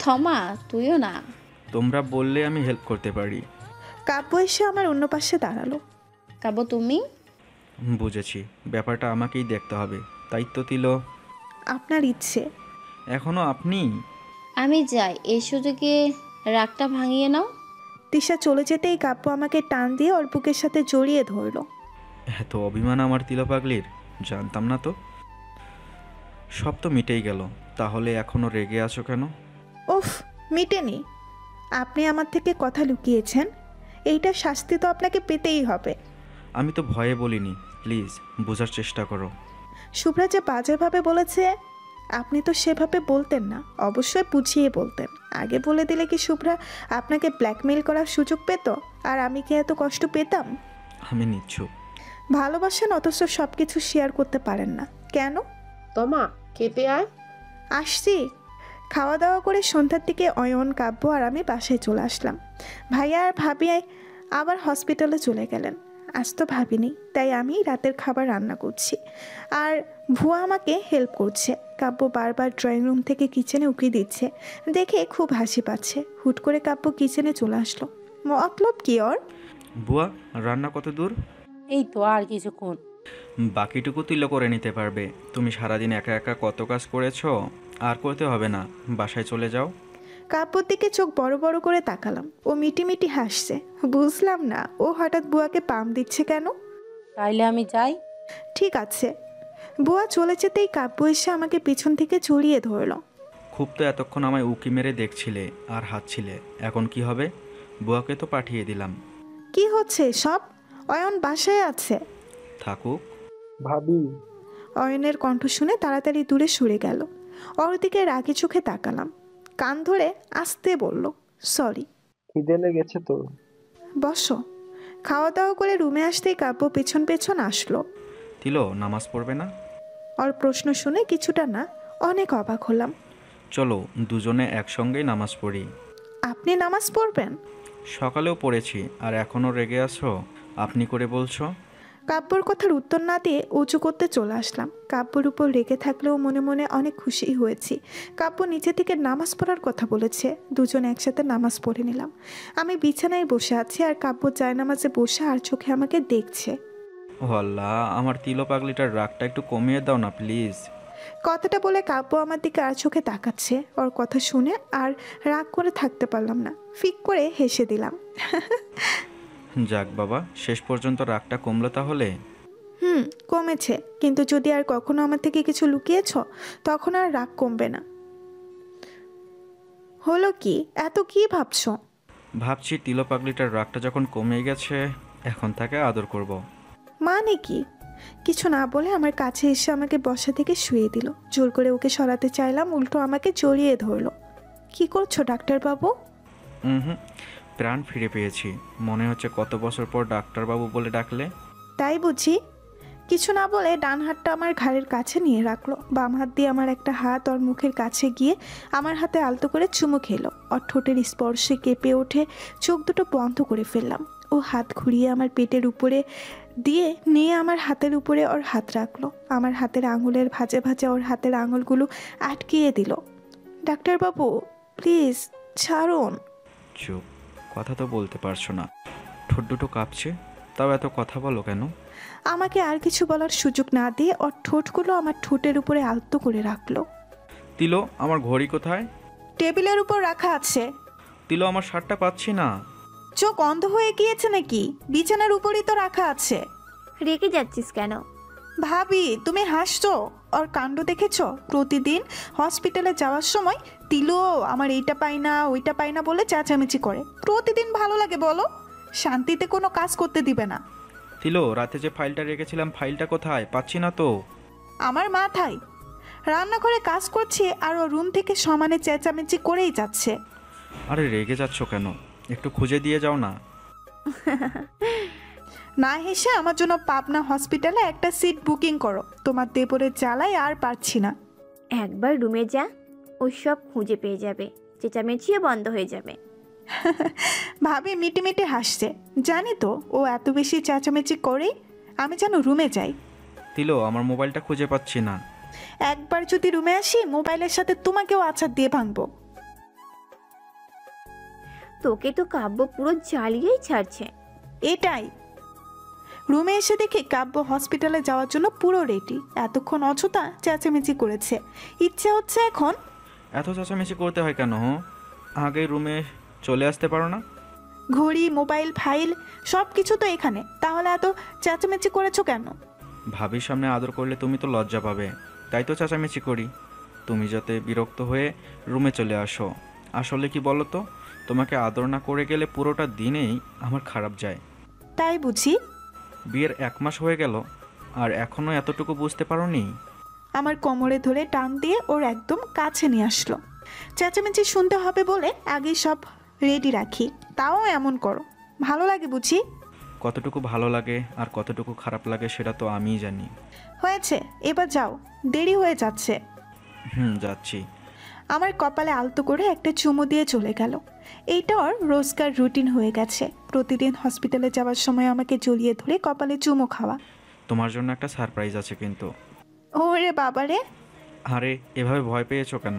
থমা, তুইও না। তোমরা বললে আমি হেল্প করতে পারি। কাব্য এসে আমার অন্য পাশে দাঁড়ালো। কাব্য তুমি? বুঝেছি, ব্যাপারটা আমাকেই দেখতে হবে, তাই তো তিলো। আপনার ইচ্ছে। এখনো আপনি? আমি যাই, এই সুযোগে রাগটা ভাঙিয়ে নাও। তিশা চলে যেতেই কাব্য আমাকে টান দিয়ে ওর বুকের সাথে জড়িয়ে ধরলো। এত অভিমান আমার তিলো পাগলির, জানতাম না তো। সব তো মিটেই গেল, তাহলে এখনো রেগে আছো কেন? উফ, মিটেনি। আপনি আমার থেকে কথা লুকিয়েছেন, এইটা শাস্তি তো আপনাকে পেতেই হবে। আমি তো ভয়ে বলিনি, প্লিজ বোঝার চেষ্টা করো। শুভ্রা যে বাজেভাবে বলেছে, আপনি তো সেভাবে বলতেন না, অবশ্যই বুঝিয়ে বলতেন। আগে বলে দিলে কি শুভ্রা আপনাকে ব্ল্যাকমেইল করার সুযোগ পেত, আর আমি কি এত কষ্ট পেতাম? আমি নিচ্ছু। ভালোবাসেন অথচ সব কিছু শেয়ার করতে পারেন না কেন? তমা, খেতে আয়। আসছি। খাওয়া দাওয়া করে সন্ধ্যার দিকে অয়ন, কাব্য আর আমি বাসায় চলে আসলাম। ভাইয়া আর ভাবি আবার হসপিটালে চলে গেলেন। আজ তো ভাবিনি, তাই আমি রাতের খাবার রান্না করছি আর ভুয়া আমাকে হেল্প করছে। কাব্য বারবার ড্রয়িং রুম থেকে কিচেনে উকি দিচ্ছে, দেখে খুব হাসি পাচ্ছে। হুট করে কাব্য কিচেনে চলে আসলো। মতলব কি ওর? বুয়া, রান্না কত দূর? এই তো আর কিছুক্ষণ। বাকিটুকু তিলো করে নিতে পারবে। তুমি সারাদিন একা একা কত কাজ করেছো, আর করতে হবে না, বাসায় চলে যাও। কাব্যর দিকে চোখ বড় বড় করে তাকালাম। ও মিটিমিটি হাসছে। বুঝলাম না ও হঠাৎ বুয়াকে পাম দিচ্ছে কেন। তাইলে আমি যাই। ঠিক আছে। বুয়া চলে যেতেই কাব্য এসে আমাকে পিছন থেকে জড়িয়ে ধরলো। খুব তো এতক্ষণ আমায় উকি মেরে দেখছিলে আর হাতছিলে, এখন কি হবে? বুয়াকে তো পাঠিয়ে দিলাম। কি হচ্ছে সব? অয়ন বাসায় আছে। থাকুক। ভাবি, অয়নের কণ্ঠ শুনে তাড়াতাড়ি দূরে সরে গেল। ওর দিকে রাগি চোখে তাকালাম। কান ধরে আস্তে বলল, সরি। খিদে লেগেছে তো? বসো। খাওয়া দাওয়া করে রুমে আসতেই কাব্য পেছন পেছন আসলো। তিলো, নামাজ পড়বে না? ওর প্রশ্ন শুনে কিছুটা না অনেক অবাক হলাম। চলো দুজনে একসঙ্গেই নামাজ পড়ি। আপনি নামাজ পড়বেন? সকালেও পড়েছি, আর এখনও রেগে আছো? আপনি করে বলছো। কাব্যর কথার উত্তর না দিয়ে উঁচু করতে চলে আসলাম। কাব্যর উপর রেগে থাকলেও মনে মনে অনেক খুশি হয়েছি। কাব্য নিচে থেকে নামাজ পড়ার কথা বলেছে, দুজন একসাথে নামাজ পড়ে নিলাম। আমি বিছানায় বসে আছি আর কাব্য জায়নামাজে বসে আর চোখে আমাকে দেখছে। ও আল্লাহ, আমার তিলো পাগলিটার রাগটা একটু কমিয়ে দাও না প্লিজ। কথাটা বলে কাব্য আমার দিকে আর চোখে তাকাচ্ছে। ওর কথা শুনে আর রাগ করে থাকতে পারলাম না, ফিক করে হেসে দিলাম। যাক বাবা, শেষ পর্যন্ত রাগটা কমলো তাহলে। কমেছে, কিন্তু যদি আর কখনো আমার থেকে কিছু লুকিয়েছ তখন আর রাগ কমবে না। হলো কি, এত কি ভাবছো? ভাবছি তিলো পাগলিটার রাগটা যখন কমে গেছে, এখন তাকে আদর করব। মানে কি? কিছু না বলে আমার কাছে এসে আমাকে বসা থেকে শুয়ে দিল। জোর করে ওকে সরাতে চাইলাম, উল্টো আমাকে জড়িয়ে ধরলো। কি করছো ডাক্তারবাবু? হুম, প্রাণ ফিরে পেয়েছি। মনে হচ্ছে কত বছর পর ডাক্তারবাবু বলে ডাকলে। তাই বুঝি? কিছু না বলে ডান হাতটা আমার ঘাড়ের কাছে নিয়ে রাখলো। বাম হাত দিয়ে আমার একটা হাত ওর মুখের কাছে গিয়ে আমার হাতে আলতো করে চুমু খেলো। ওর ঠোঁটের স্পর্শে কেঁপে ওঠে, চোখ দুটো বন্ধ করে ফেললাম। ও হাত ঘুরিয়ে আমার পেটের উপরে দিয়ে নিয়ে আমার হাতের উপরে ওর হাত রাখলো। আমার হাতের আঙুলের ভাঁজে ভাঁজে ওর হাতের আঙুলগুলো আটকিয়ে দিল। ডাক্তারবাবু প্লিজ ছাড়ুন। চুপ, কথা তো বলতে পারছো না, ঠোঁট দুটো কাঁপছে, তাও এত কথা বলো কেন? আমাকে আর কিছু বলার সুযোগ না দিয়ে ওর ঠোঁটগুলো আমার ঠোঁটের উপরে আলতো করে রাখলো। তিলো, আমার ঘড়ি কোথায়? টেবিলের উপর রাখা আছে। তিলো, আমার শার্টটা পাচ্ছি না। চোখ অন্ধ হয়ে গিয়েছে নাকি? বিছানার উপরই তো রাখা আছে। রেগে যাচ্ছিস কেন? ভাবি তুমি হাসছো? ওর কাণ্ড দেখেছো? প্রতিদিন হসপিটালে যাওয়ার সময় তিলো আমার এইটা পাই না ওইটা পাই না বলে চেঁচামেচি করে। প্রতিদিন ভালো লাগে বলো? শান্তিতে কোনো কাজ করতে দিবে না। তিলো, রাতে যে ফাইলটা রেখেছিলাম, ফাইলটা কোথায়? পাচ্ছি না তো। আমার মাথায়। রান্নাঘরে কাজ করছি আর ও রুম থেকে সমানে চেঁচামেচি করেই যাচ্ছে। আরে রেগে যাচ্ছ কেন? একটু খুঁজে দিয়ে যাও না। না হেসে আমার জন্য পাবনা হসপিটালে একটা সিট বুকিং করো। তোমার দেবরের জ্বালায় আর পারছি না। একবার রুমে যা, ও সব খুঁজে পেয়ে যাবে, চেঁচামেচিও বন্ধ হয়ে যাবে। ভাবি মিটি মিটি হাসছে। জানি তো ও এত বেশি চেঁচামেচি করেই আমি যেন রুমে যাই। তিলো, আমার মোবাইলটা খুঁজে পাচ্ছি না। একবার যদি রুমে আসি মোবাইলের সাথে তোমাকেও আছাড় দিয়ে ভাঙবো। তোকে তো কাব্য পুরো জ্বালিয়েই ছাড়ছে। এটাই। রুমে এসে দেখি কাব্য হসপিটালে যাওয়ার জন্য পুরো রেডি। এতক্ষণ অযথা চেঁচামেচি করেছে, ইচ্ছে হচ্ছে এখন। এত চেঁচামেচি করতে হয় কেন? আগে রুমে চলে আসতে পারো না? ঘড়ি, মোবাইল, ফাইল সব কিছু তো এখানে, তাহলে এত চেঁচামেচি করেছো কেন? ভাবির সামনে আদর করলে তুমি তো লজ্জা পাবে, তাই তো চেঁচামেচি করি। তুমি যাতে বিরক্ত হয়ে রুমে চলে আসো। আসলে কি বলো তো, তোমাকে আদর না করে গেলে পুরোটা দিনেই আমার খারাপ যায়। তাই বুঝি? বিয়ের 1 মাস হয়ে গেল আর এখনো এতটুকু বুঝতে পারোনি? আমার কোমরে ধরে টান দিয়ে ওর একদম কাছে নিয়ে আসলো। চেঁচামেচি শুনতে হবে বলে আগেই সব রেডি রাখি, তাও এমন করো। ভালো লাগে বুঝি? কতটুকু ভালো লাগে আর কতটুকু খারাপ লাগে সেটা তো আমিই জানি। হয়েছে, এবার যাও, দেরি হয়ে যাচ্ছে। যাচ্ছি। আমার কপালে আলতো করে একটা চুমু দিয়ে চলে গেল। এইটা ওর রোজকার রুটিন হয়ে গেছে। প্রতিদিন হসপিটালে যাওয়ার সময় আমাকে জড়িয়ে ধরে কপালে চুমু খাওয়া। তোমার জন্য একটা সারপ্রাইজ আছে কিন্তু। ওরে বাবারে! আরে এভাবে ভয় পেয়েছো কেন?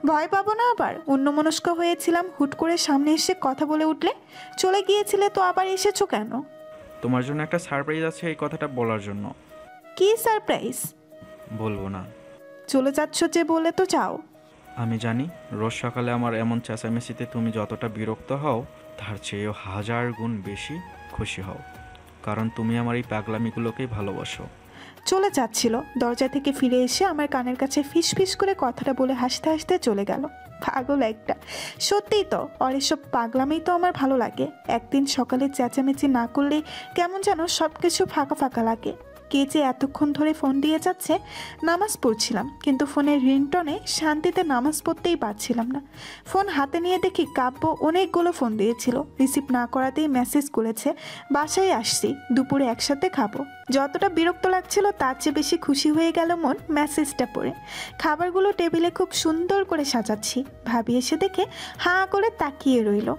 ভয় পাবো না আবার? অন্যমনস্ক হয়েছিলাম, হুট করে সামনে এসে কথা বলে উঠলে। চলে গিয়েছিলে তো আবার এসেছো কেন? তোমার জন্য একটা সারপ্রাইজ আছে, এই কথাটা বলার জন্য। কি সারপ্রাইজ? বলবো না। চলে যাচ্ছ যে বলে তো যাও। আমি জানি রোজ সকালে আমার এমন চেঁচামেচিতে তুমি যতটা বিরক্ত হও তার চেয়েও 1000 গুণ বেশি খুশি হও, কারণ তুমি আমার এই পাগলামিগুলোকেই ভালোবাসো। চলে যাচ্ছিল, দরজা থেকে ফিরে এসে আমার কানের কাছে ফিস ফিস করে কথাটা বলে হাসতে হাসতে চলে গেল। পাগল একটা। সত্যিই তো, আর এসব পাগলামেই তো আমার ভালো লাগে। একদিন সকালে চেঁচামেচি না করলে কেমন যেন সব কিছু ফাঁকা ফাঁকা লাগে। কে যে এতক্ষণ ধরে ফোন দিয়ে যাচ্ছে। নামাজ পড়ছিলাম, কিন্তু ফোনের রিংটনে শান্তিতে নামাজ পড়তেই পারছিলাম না। ফোন হাতে নিয়ে দেখি কাব্য অনেকগুলো ফোন দিয়েছিল, রিসিভ না করাতেই মেসেজ করেছে বাসায় আসছি, দুপুরে একসাথে খাবো। যতটা বিরক্ত লাগছিল তার চেয়ে বেশি খুশি হয়ে গেল মন মেসেজটা পড়ে। খাবারগুলো টেবিলে খুব সুন্দর করে সাজাচ্ছি, ভাবি এসে দেখে হাঁ করে তাকিয়ে রইল।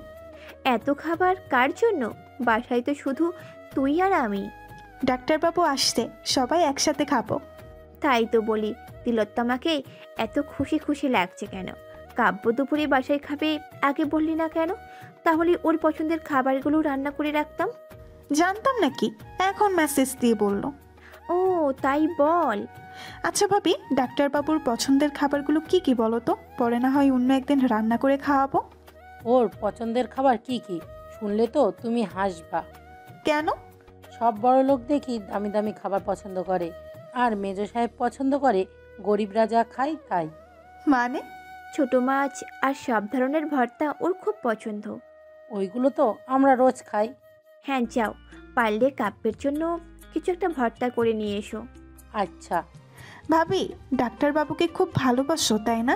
এত খাবার কার জন্য? বাসায় তো শুধু তুই আর আমি। ডাক্তারবাবু আসছে, সবাই একসাথে খাবো। তাই তো বলি, তিলোত্তমাকে এত খুশি খুশি লাগছে কেন? কাব্য দুপুরে বাসায় খাবে, আগে বললি না কেন? তাহলে ওর পছন্দের খাবারগুলো রান্না করে রাখতাম। জানতাম নাকি, এখন মেসেজ দিয়ে বলল। ও তাই বল। আচ্ছা ভাবি, ডাক্তারবাবুর পছন্দের খাবারগুলো কি কি বলো তো, পরে না হয় অন্য একদিন রান্না করে খাওয়াবো। ওর পছন্দের খাবার কি কি শুনলে তো তুমি হাসবা। কেন? সব বড় লোক দেখি দামি দামি খাবার পছন্দ করে, আর মেজো সাহেব পছন্দ করে গরিবরা যা খায় তাই। মানে? ছোট মাছ আর সব ধরনের ভর্তা ওর খুব পছন্দ। ওইগুলো তো আমরা রোজ খাই। হ্যাঁ যাও, পারলে কাব্যের জন্য কিছু একটা ভর্তা করে নিয়ে এসো। আচ্ছা। ভাবি, ডাক্তারবাবুকে খুব ভালোবাসো তাই না?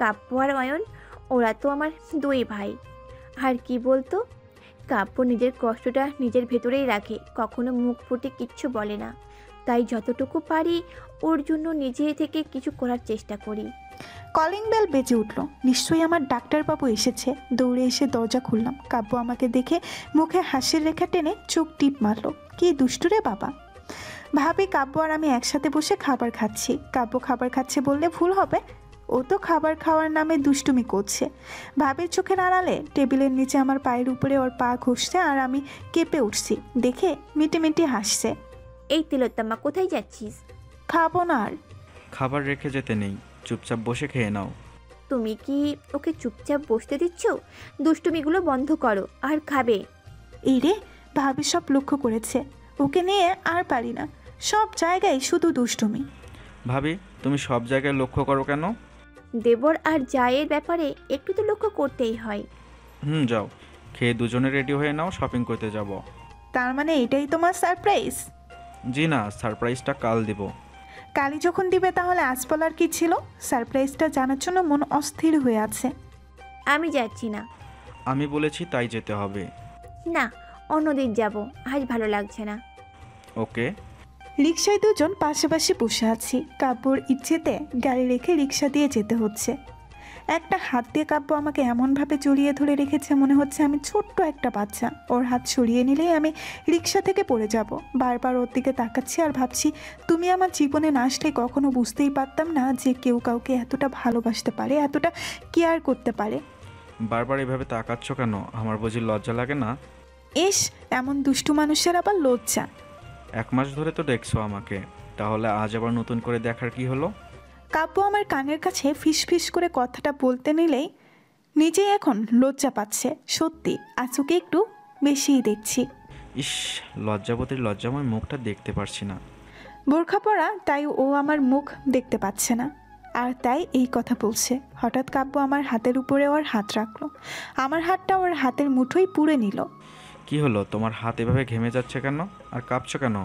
কাব্য আর অয়ন, ওরা তো আমার দুই ভাই। আর কি বলতো, কাব্য নিজের কষ্টটা নিজের ভেতরেই রাখে, কখনো মুখ ফুটে কিচ্ছু বলে না। তাই যতটুকু পারি ওর জন্য নিজে থেকে কিছু করার চেষ্টা করি। কলিং বেল বেজে উঠল, নিশ্চয়ই আমার ডাক্তারবাবু এসেছে। দৌড়ে এসে দরজা খুললাম। কাব্য আমাকে দেখে মুখে হাসির রেখা টেনে চোখ টিপ মারল। কি দুষ্টু রে বাবা। ভাবি কাব্য আর আমি একসাথে বসে খাবার খাচ্ছি। কাব্য খাবার খাচ্ছে বললে ভুল হবে, ও তো খাবার খাওয়ার নামে দুষ্টুমি করছে। ভাবির চোখের আড়ালে টেবিলের নিচে আমার পায়ের উপরে ওর পা ঘষছে, আর আমি কেঁপে উঠছি দেখে মিটিমিটি হাসছে। এই তিলোত্তমা, কোথায় যাচ্ছিস? খাবো না আর। খাবার রেখে যেতে নেই, চুপচাপ বসে খেয়ে নাও। তুমি কি ওকে চুপচাপ বসতে দিচ্ছ? দুষ্টুমিগুলো বন্ধ করো আর খাবে। এই রে, ভাবি সব লক্ষ্য করেছে। ওকে নিয়ে আর পারি না, সব জায়গায় শুধু দুষ্টুমি। ভাবি, তুমি সব জায়গায় লক্ষ্য করো কেন? দেবর আর জায়ের ব্যাপারে একটু তো লক্ষ্য করতেই হয়। যাও, খেয়ে দুজনে রেডি হয়ে নাও, শপিং করতে যাব। তার মানে এটাই তোমার সারপ্রাইজ? জি না, সারপ্রাইজটা কাল দিব। কালি যখন দিবে তাহলে আজ বলার কি ছিল? সারপ্রাইজটা জানার জন্য মন অস্থির হয়ে আছে। আমি যাচ্ছি না। আমি বলেছি তাই যেতে হবে। না, অন্যদিন যাব, আজ ভালো লাগছে না। ওকে। রিকশায় দুজন পাশাপাশি বসে আছি। কাব্যর ইচ্ছেতে গাড়ি রেখে রিকশা দিয়ে যেতে হচ্ছে। একটা হাত দিয়ে কাব্য আমাকে এমনভাবে জড়িয়ে ধরে রেখেছে, মনে হচ্ছে আমি ছোট্ট একটা বাচ্চা। ওর হাত সরিয়ে নিলেই আমি রিকশা থেকে পড়ে যাব। বারবার ওর দিকে তাকাচ্ছি আর ভাবছি, তুমি আমার জীবনে না আসলে কখনো বুঝতেই পারতাম না যে কেউ কাউকে এতটা ভালোবাসতে পারে, এতটা কেয়ার করতে পারে। বারবার এভাবে তাকাচ্ছ কেন? আমার বুঝি লজ্জা লাগে না? ইস, এমন দুষ্টু মানুষের আবার লজ্জা। 1 মাস ধরে তো দেখছো আমাকে, তাহলে আজ আবার নতুন করে দেখার কি হলো? কাব্য আমার কানের কাছে ফিস ফিস করে কথাটা বলতে নিলেই নিজেই এখন লজ্জা পাচ্ছে। সত্যি আজ ওকে একটু বেশিই দেখছি। ইস, লজ্জাবতীর লজ্জাময় মুখটা দেখতে পারছি না। বোরখা পরা, তাই ও আমার মুখ দেখতে পাচ্ছে না, আর তাই এই কথা বলছে। হঠাৎ কাব্য আমার হাতের উপরে ওর হাত রাখলো, আমার হাতটা ওর হাতের মুঠোই পুড়ে নিল। কি হলো, তোমার হাত এভাবে ঘেমে যাচ্ছে কেন আর কাঁপছো কেন?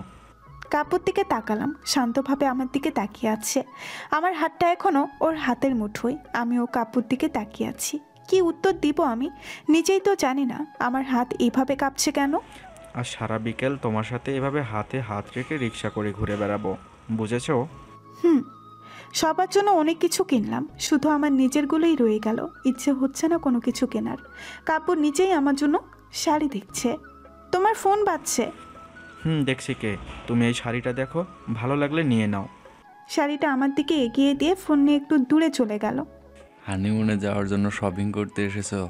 কাব্যর দিকে তাকালাম, শান্তভাবে আমার দিকে তাকিয়ে আছে। আমার হাতটা এখনও ওর হাতের মুঠোই, আমিও কাব্যর দিকে তাকিয়ে আছি। কি উত্তর দিব আমি নিজেই তো জানি না। আমার হাত এইভাবে কাঁপছে কেন? আর সারা বিকেল তোমার সাথে এভাবে হাতে হাত রেখে রিক্সা করে ঘুরে বেড়াবো, বুঝেছো? সবার জন্য অনেক কিছু কিনলাম, শুধু আমার নিজেরগুলোই রয়ে গেল। ইচ্ছে হচ্ছে না কোনো কিছু কেনার। কাব্য নিজেই আমার জন্য শাড়ি দেখছে। তোমার ফোন বাজছে। দেখছি কে। তুমি এই শাড়িটা দেখো, ভালো লাগলে নিয়ে নাও। শাড়িটা আমার দিকে এগিয়ে দিয়ে ফোন নিয়ে একটু দূরে চলে গেল। হানিমুনে যাওয়ার জন্য শপিং করতে এসেছো?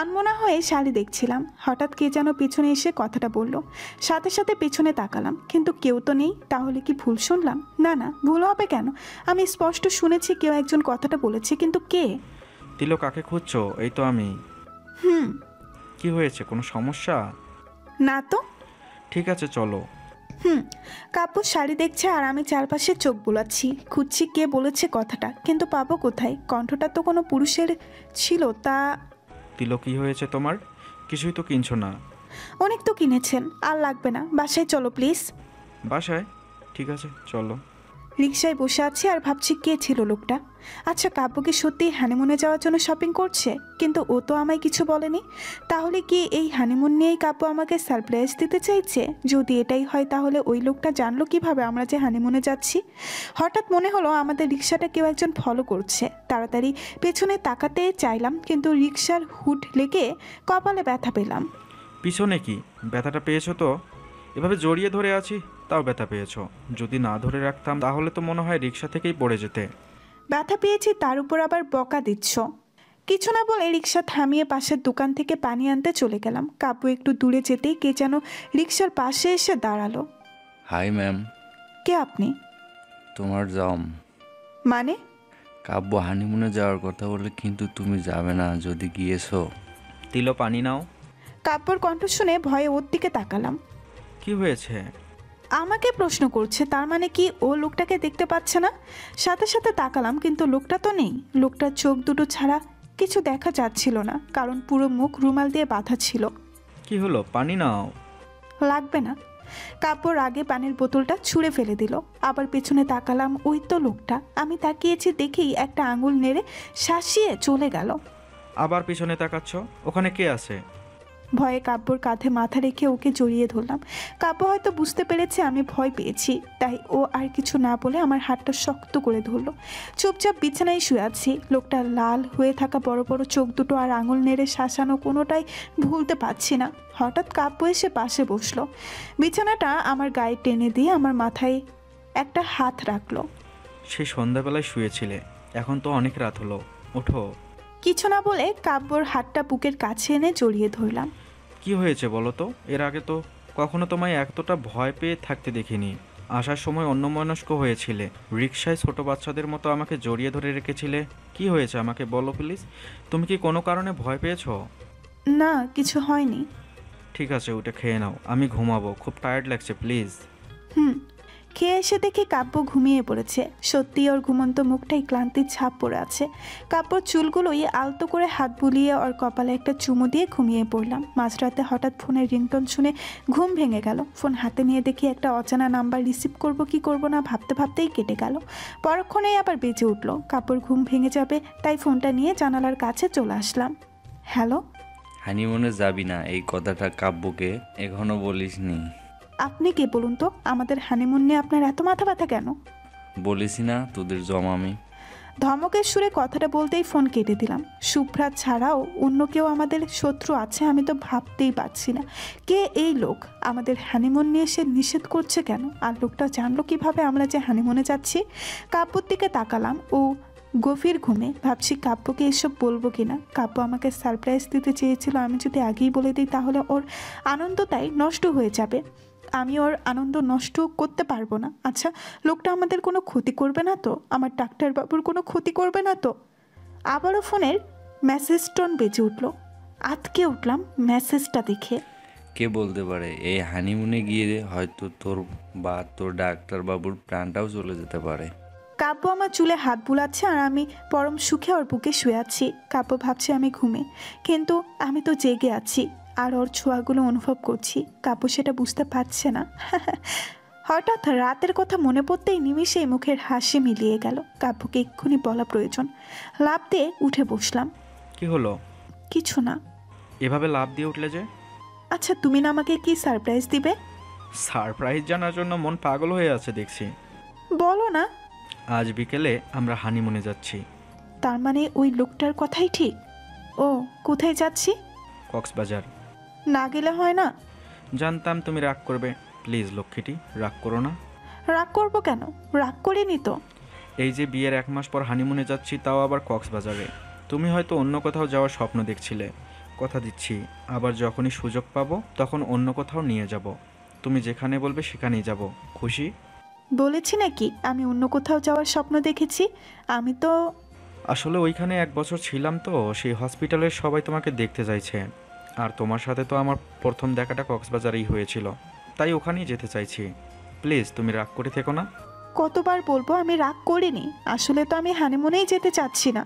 আনমনা হয়ে শাড়ি দেখছিলাম, হঠাৎ কে যেন পিছনে এসে কথাটা বলল। সাথে সাথে পিছনে তাকালাম, কিন্তু কেউ তো নেই। তাহলে কি ভুল শুনলাম? না না, ভুল হবে কেন? আমি স্পষ্ট শুনেছি কেউ একজন কথাটা বলেছে, কিন্তু কে? তিলো, কাকে খুঁজছো? এই তো আমি। হুম। কি হয়েছে, কোনো সমস্যা? না তো। ঠিক আছে চলো। হুম। কাব্য শাড়ি দেখছে আর আমি চারপাশে চোখ বুলাচ্ছি, খুঁজছি কে বলেছে কথাটা, কিন্তু পাবো কোথায়? কণ্ঠটা তো কোনো পুরুষের ছিল। তা তিলো, কি হয়েছে তোমার? কিছুই তো কিনছো না। অনেক তো কিনেছেন, আর লাগবে না, বাসায় চলো প্লিজ। বাসায়? ঠিক আছে, চলো। রিকশায় বসে আছি আর ভাবছি কে ছিল লোকটা। আচ্ছা, কাব্য কি সত্যি হানিমুনে যাওয়ার জন্য শপিং করছে? কিন্তু ও তো আমায় কিছু বলেনি। তাহলে কি এই হানিমুন নিয়েই কাব্য আমাকে সারপ্রাইজ দিতে চাইছে? যদি এটাই হয় তাহলে ওই লোকটা জানলো কিভাবে আমরা যে হানিমুনে যাচ্ছি? হঠাৎ মনে হলো আমাদের রিকশাটা কেউ একজন ফলো করছে। তাড়াতাড়ি পেছনে তাকাতে চাইলাম, কিন্তু রিকশার হুড লেগে কপালে ব্যথা পেলাম। পিছনে কি ব্যথাটা পেয়েছো তো? এভাবে জড়িয়ে ধরে আছি, তাও ব্যথা পেয়েছো। যদি না ধরে রাখতাম তাহলে তো মনে হয় রিক্সা থেকেই পড়ে যেতে। ব্যথা পেয়েছি, তার উপর আবার বকা দিচ্ছ। কিছু না বলে রিকশা থামিয়ে পাশের দোকান থেকে পানি আনতে চলে গেলাম। কাব্য একটু দূরে যেতেই কে যেন রিকশার পাশে এসে দাঁড়ালো। Hi ma'am. কে আপনি? তোমার জম। মানে? কাব্য হানিমুনে যাওয়ার কথা বলে, কিন্তু তুমি যাবে না যদি গিয়েছো। তিলো, পানি নাও। কাব্যর কণ্ঠ শুনে ভয়ে ওর দিকে তাকালাম। কি হয়েছে? আমাকে প্রশ্ন করছে, তার মানে কি ও লোকটাকে দেখতে পাচ্ছে না? সাথে সাথে তাকালাম, কিন্তু লোকটা তো নেই। লোকটার চোখ দুটো ছাড়া কিছু দেখা যাচ্ছিল না, কারণ পুরো মুখ রুমাল দিয়ে বাঁধা ছিল। কি হলো? পানি নাও। লাগবে না। কাব্যর আগে পানির বোতলটা ছুঁড়ে ফেলে দিল। আবার পেছনে তাকালাম, ওই তো লোকটা। আমি তাকিয়েছি দেখেই একটা আঙুল নেড়ে শাসিয়ে চলে গেল। আবার পিছনে তাকাচ্ছ? ওখানে কে আছে? ভয়ে কাব্যর কাঁধে মাথা রেখে ওকে জড়িয়ে ধরলাম। কাব্য হয়তো বুঝতে পেরেছে আমি ভয় পেয়েছি, তাই ও আর কিছু না বলে আমার হাতটা শক্ত করে ধরলো। চুপচাপ বিছানায় শুয়ে আছি। লোকটা লাল হয়ে থাকা বড় বড় চোখ দুটো আর আঙুল নেড়ে শাসানো কোনোটাই ভুলতে পারছি না। হঠাৎ কাব্য এসে পাশে বসলো। বিছানাটা আমার গায়ে টেনে দিয়ে আমার মাথায় একটা হাত রাখলো। সেই সন্ধ্যাবেলায় শুয়েছিলে, এখন তো অনেক রাত হলো, ওঠো। কিছু না বলে কাব্যর হাতটা বুকের কাছে এনে জড়িয়ে ধরলাম। কি হয়েছে বলো তো? এর আগে তো কখনো তোমায় এতটা ভয় পেয়ে থাকতে দেখিনি। আসার সময় অন্যমনস্ক হয়েছিলে, রিকশায় ছোট বাচ্চাদের মতো আমাকে জড়িয়ে ধরে রেখেছিলে। কি হয়েছে আমাকে বলো প্লিজ। তুমি কি কোনো কারণে ভয় পেয়েছো? না, কিছু হয়নি। ঠিক আছে, ওটা খেয়ে নাও, আমি ঘুমাবো, খুব টায়ার্ড লাগছে, প্লিজ। হুম। খেয়ে এসে দেখি কাব্য ঘুমিয়ে পড়েছে। সত্যি ওর ঘুমন্ত মুখটাই ক্লান্তির ছাপ পড়ে আছে। কাব্যর চুলগুলোই আলতো করে হাত বুলিয়ে ওর কপালে একটা চুমু দিয়ে ঘুমিয়ে পড়লাম। মাঝরাতে হঠাৎ ফোনের রিংটোন শুনে ঘুম ভেঙে গেল। ফোন হাতে নিয়ে দেখি একটা অজানা নাম্বার। রিসিভ করব কি করব না ভাবতে ভাবতেই কেটে গেল। পরক্ষণেই আবার বেজে উঠল। কাব্যর ঘুম ভেঙে যাবে তাই ফোনটা নিয়ে জানালার কাছে চলে আসলাম। হ্যালো। হানিমুনে যাবি না এই কথাটা কাব্যকে এখনো বলিসনি? আপনি কে বলুন তো? আমাদের হানিমুন নিয়ে আপনার এত মাথা ব্যথা কেন? বলিসি না তোদের জমামি। ধমকের সুরে কথাটা বলতেই ফোন কেটে দিলাম। শুভ্রা ছাড়াও অন্য কেউ আমাদের শত্রু আছে আমি তো ভাবতেই পারছি না। কে এই লোক? আমাদের হানিমুন নিয়ে সে নিষেধ করছে কেন? আর লোকটা জানলো কিভাবে আমরা যে হানিমুনে যাচ্ছি? কাব্যর দিকে তাকালাম, ও গভীর ঘুমে। ভাবছি কাব্যকে এসব বলবো কিনা। কাব্য আমাকে সারপ্রাইজ দিতে চেয়েছিল, আমি যদি আগেই বলে দিই তাহলে ওর আনন্দটাই নষ্ট হয়ে যাবে। আমি ওর আনন্দ নষ্ট করতে পারবো না। আচ্ছা, লোকটা আমাদের কোনো ক্ষতি করবে না তো? আমার ডাক্তারবাবুর কোনো ক্ষতি করবে না তো? আবারও ফোনের মেসেজ টোন বেজে উঠলো। আটকে উঠলাম মেসেজটা দেখে। কে বলতে পারে এই হানিমুনে গিয়ে হয়তো তোর বা তোর ডাক্তারবাবুর প্রাণটাও চলে যেতে পারে। কাব্য আমার চুলে হাত বুলাচ্ছে আর আমি পরম সুখে ওর বুকে শুয়ে আছি। কাব্য ভাবছে আমি ঘুমে, কিন্তু আমি তো জেগে আছি আর ওর ছোঁয়াগুলো অনুভব করছি। কাব্য সেটা বুঝতে পারছে না। হঠাৎ রাতের কথা মনে পড়তেই নিমিষেই মুখের হাসি মিলিয়ে গেল। কাব্যকে এক্ষুনি বলা প্রয়োজন। লাফ দিয়ে উঠে বসলাম। কি হলো? কিছু না। এভাবে লাফ দিয়ে উঠলে যে? আচ্ছা, তুমি না আমাকে কি সারপ্রাইজ দিবে? সারপ্রাইজ জানার জন্য মন পাগল হয়ে আছে দেখছি। বলো না। আজ বিকেলে আমরা হানিমুনে যাচ্ছি। তার মানে ওই লোকটার কথাই ঠিক? ও, কোথায় যাচ্ছি? কক্সবাজার। না গেলে হয় না? জানতাম তুমি রাগ করবে, প্লিজ লক্ষ্মীটি রাগ করো না। রাগ করবো কেন? রাগ করিনি তো। এই যে বিয়ের 1 মাস পর হানিমুনে যাচ্ছি, তাও আবার কক্সবাজারে। তুমি হয়তো অন্য কোথাও যাওয়ার স্বপ্ন দেখছিলে। কথা দিচ্ছি, আবার যখনই সুযোগ পাবো তখন অন্য কোথাও নিয়ে যাব। তুমি যেখানে বলবে সেখানেই যাব। খুশি? বলেছি নাকি আমি অন্য কোথাও যাওয়ার স্বপ্ন দেখেছি? আমি তো আসলে ওইখানে 1 বছর ছিলাম তো, সেই হসপিটালের সবাই তোমাকে দেখতে চাইছে। আর তোমার সাথে তো আমার প্রথম দেখাটা কক্সবাজারেই হয়েছিল। তাই ওখানেই যেতে চাইছি। প্লিজ তুমি রাগ করে থেকো না। কতবার বলবো আমি রাগ করিনি, আসলে তো আমি হানিমুনেই যেতে চাচ্ছি না।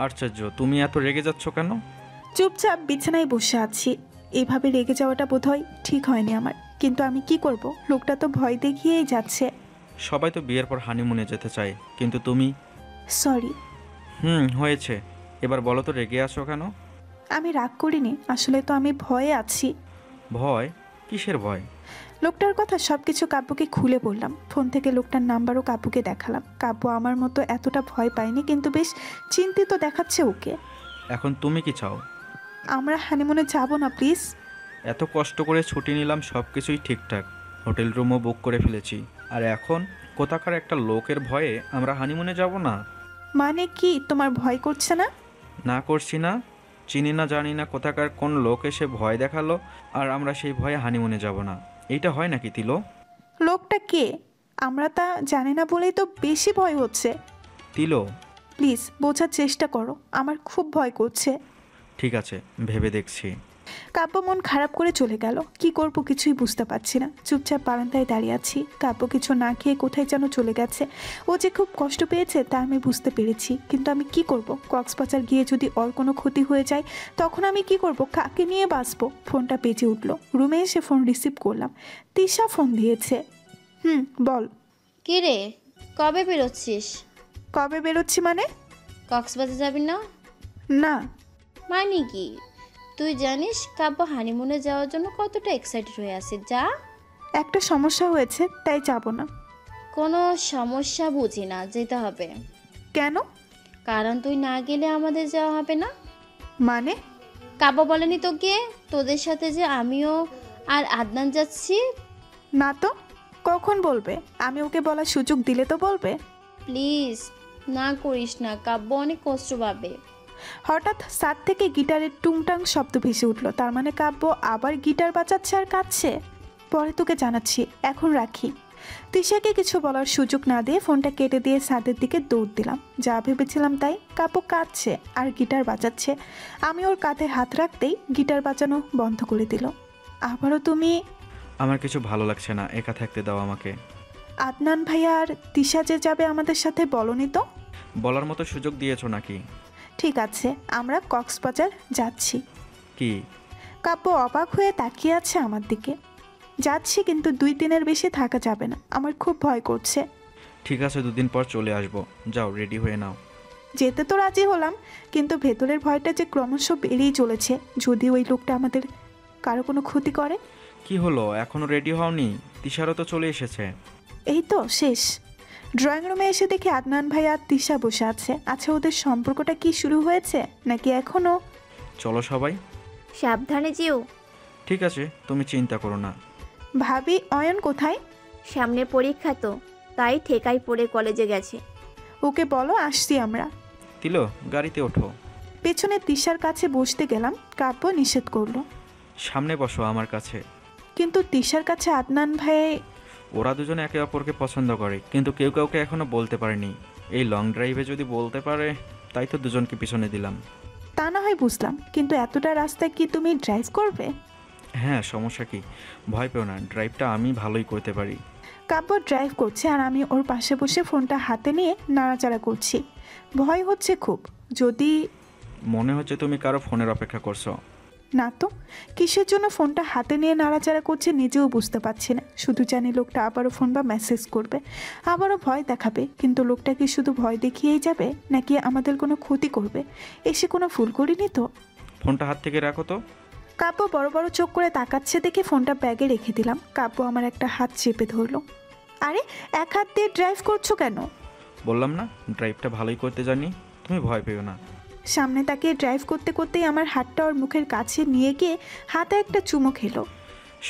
আশ্চর্য, তুমি এত রেগে যাচ্ছ কেন? চুপচাপ বিছানায় বসে আছি, এইভাবে রেগে যাওয়াটা বোধহয় ঠিক হয়নি আমার, কিন্তু আমি কি করব, লোকটা তো ভয় দেখিয়েই যাচ্ছে। সবাই তো বিয়ের পর হানিমুনে যেতে চায়, কিন্তু তুমি? সরি। হয়েছে, এবার বলো তো রেগে আছো কেন? আমি রাগ করিনি, আসলে তো আমি ভয়ে আছি। ভয়? কিসের ভয়? লোকটার কথা সব কিছু কাব্যকে খুলে বললাম। ফোন থেকে লোকটার নাম্বারও কাব্যকে দেখালাম। কাব্য আমার মতো এতটা ভয় পায়নি, কিন্তু বেশ চিন্তিত দেখাচ্ছে ওকে। এখন তুমি কি চাও? আমরা হানিমুনে যাব না প্লিজ? এত কষ্ট করে ছুটি নিলাম, সব কিছুই ঠিকঠাক, হোটেল রুমও বুক করে ফেলেছি, আর এখন কোথাকার একটা লোকের ভয়ে আমরা হানিমুনে যাব না? মানে কি, তোমার ভয় করছে না? না করছি না, চিনি না জানি না কোথাকার কোন লোক এসে ভয় দেখালো, আর আমরা সেই ভয়ে হানিমুনে যাব না। এইটা হয় নাকি তিলো? লোকটা কে আমরা তা জানি না বলেই তো বেশি ভয় হচ্ছে। তিলো, প্লিজ বোঝার চেষ্টা করো, আমার খুব ভয় করছে। ঠিক আছে, ভেবে দেখছি। কাব্য মন খারাপ করে চলে গেল। কি করব কিছুই বুঝতে পারছি না। চুপচাপ বারান্দায় দাঁড়িয়ে আছি। কাব্য কিছু না খেয়ে কোথায় যেন চলে গেছে। ও যে খুব কষ্ট পেয়েছে তা আমি বুঝতে পেরেছি, কিন্তু আমি কি করব? কক্সবাজার গিয়ে যদি ওর কোনো ক্ষতি হয়ে যায় তখন আমি কি করব? কাকে নিয়ে বাঁচবো? ফোনটা বেজে উঠলো। রুমে এসে ফোন রিসিভ করলাম। তিশা ফোন দিয়েছে। বল। কে রে, কবে বেরোচ্ছিস? কবে বেরোচ্ছি মানে? কক্সবাজার যাবি না? না। মানে কি? তুই জানিস কাব্য হানিমুনে যাওয়ার জন্য কতটা এক্সাইটেড হয়ে আছে। যা। একটা সমস্যা হয়েছে তাই যাব না। কোনো সমস্যা বুঝি না, যেতে হবে। কেন? কারণ তুই না গেলে আমাদের যাওয়া হবে না। মানে? কাব্য বলেনি তোকে তোদের সাথে যে আমিও আর আদনান যাচ্ছি? না তো, কখন বলবে? আমি ওকে বলার সুযোগ দিলে তো বলবে। প্লিজ না করিস না, কাব্য অনেক কষ্ট পাবে। হঠাৎ ছাদ থেকে গিটারের টুংটাং শব্দ ভেসে উঠলো। তার মানে কাব্য আবার গিটার বাজাচ্ছে আর কাঁদছে। পরে তোকে জানাচ্ছি, এখন রাখি। তিশাকে কিছু বলার সুযোগ না দিয়ে ফোনটা কেটে দিয়ে ছাদের দিকে দৌড় দিলাম। যা ভেবেছিলাম তাই, কাব্য কাঁদছে আর গিটার বাজাচ্ছে। আমি ওর কাঁধে হাত রাখতেই গিটার বাজানো বন্ধ করে দিল। আবারও তুমি? আমার কিছু ভালো লাগছে না, একা থাকতে দাও আমাকে। আদনান ভাইয়া আর তিশা যে যাবে আমাদের সাথে বলনি তো? বলার মতো সুযোগ দিয়েছো নাকি? ঠিক আছে, আমরা কক্সবাজার যাচ্ছি। কি? কাব্য অবাক হয়ে তাকিয়ে আছে আমার দিকে। যাচ্ছি, কিন্তু 2 দিনের বেশি থাকা যাবে না, আমার খুব ভয় করছে। ঠিক আছে, 2 দিন পর চলে আসবো, যাও রেডি হয়ে নাও। যেতে তো রাজি হলাম, কিন্তু ভেতরের ভয়টা যে ক্রমশ বেড়েই চলেছে। যদি ওই লোকটা আমাদের কারো কোনো ক্ষতি করে। কি হলো, এখনো রেডি হওনি? তিশারও তো চলে এসেছে। এই তো শেষ। ড্রয়িং রুমে এসে দেখি আদনান ভাই আর তিশা বসে আছে। আচ্ছা, ওদের সম্পর্কটা কি শুরু হয়েছে নাকি এখনো? চলো সবাই। সাবধানে যেও। ঠিক আছে, তুমি চিন্তা করো না। ভাবি অয়ন কোথায়? সামনে পরীক্ষা তো, তাই ঠেকাই পড়ে কলেজে গেছে। ওকে বলো আসছি আমরা। তিলো, গাড়িতে ওঠো। পেছনে তিশার কাছে বসতে গেলাম, কাব্য নিষেধ করলো। সামনে বসো আমার কাছে। কিন্তু তিশার কাছে আদনান ভাই। ওরা দুজনে একে অপরকে পছন্দ করে, কিন্তু কেউ কাউকে এখনো বলতে পারেনি। এই লং ড্রাইভে যদি বলতে পারে, তাই তো দুজনকে পিছনে দিলাম। তা না হয় বুঝলাম, কিন্তু এতটা রাস্তায় কি তুমি ড্রাইভ করবে? হ্যাঁ, সমস্যা কি? ভয় পেও না, ড্রাইভটা আমি ভালোই করতে পারি। কাব্য ড্রাইভ করছে আর আমি ওর পাশে বসে ফোনটা হাতে নিয়ে নাড়াচাড়া করছি। ভয় হচ্ছে খুব। যদি মনে হচ্ছে তুমি কারো ফোনের অপেক্ষা করছো। না তো, কিসের জন্য ফোনটা হাতে নিয়ে নাড়াচাড়া করছে নিজেও বুঝতে পারছি না। শুধু জানি লোকটা আবারও ফোন বা মেসেজ করবে, আবারও ভয় দেখাবে। কিন্তু লোকটা কি শুধু ভয় দেখিয়েই যাবে নাকি আমাদের কোনো ক্ষতি করবে? এসে কোনো ভুল করিনি তো? ফোনটা হাত থেকে রাখো তো। কাব্য বড় বড় চোখ করে তাকাচ্ছে দেখে ফোনটা ব্যাগে রেখে দিলাম। কাব্য আমার একটা হাত চেপে ধরলো। আরে, এক হাত দিয়ে ড্রাইভ করছো কেন? বললাম না ড্রাইভটা ভালোই করতে জানি, তুমি ভয় পেও না। সামনে তাকিয়ে ড্রাইভ করতে করতেই আমার হাতটা ওর মুখের কাছে নিয়ে গিয়ে হাতে একটা চুমো খেলো।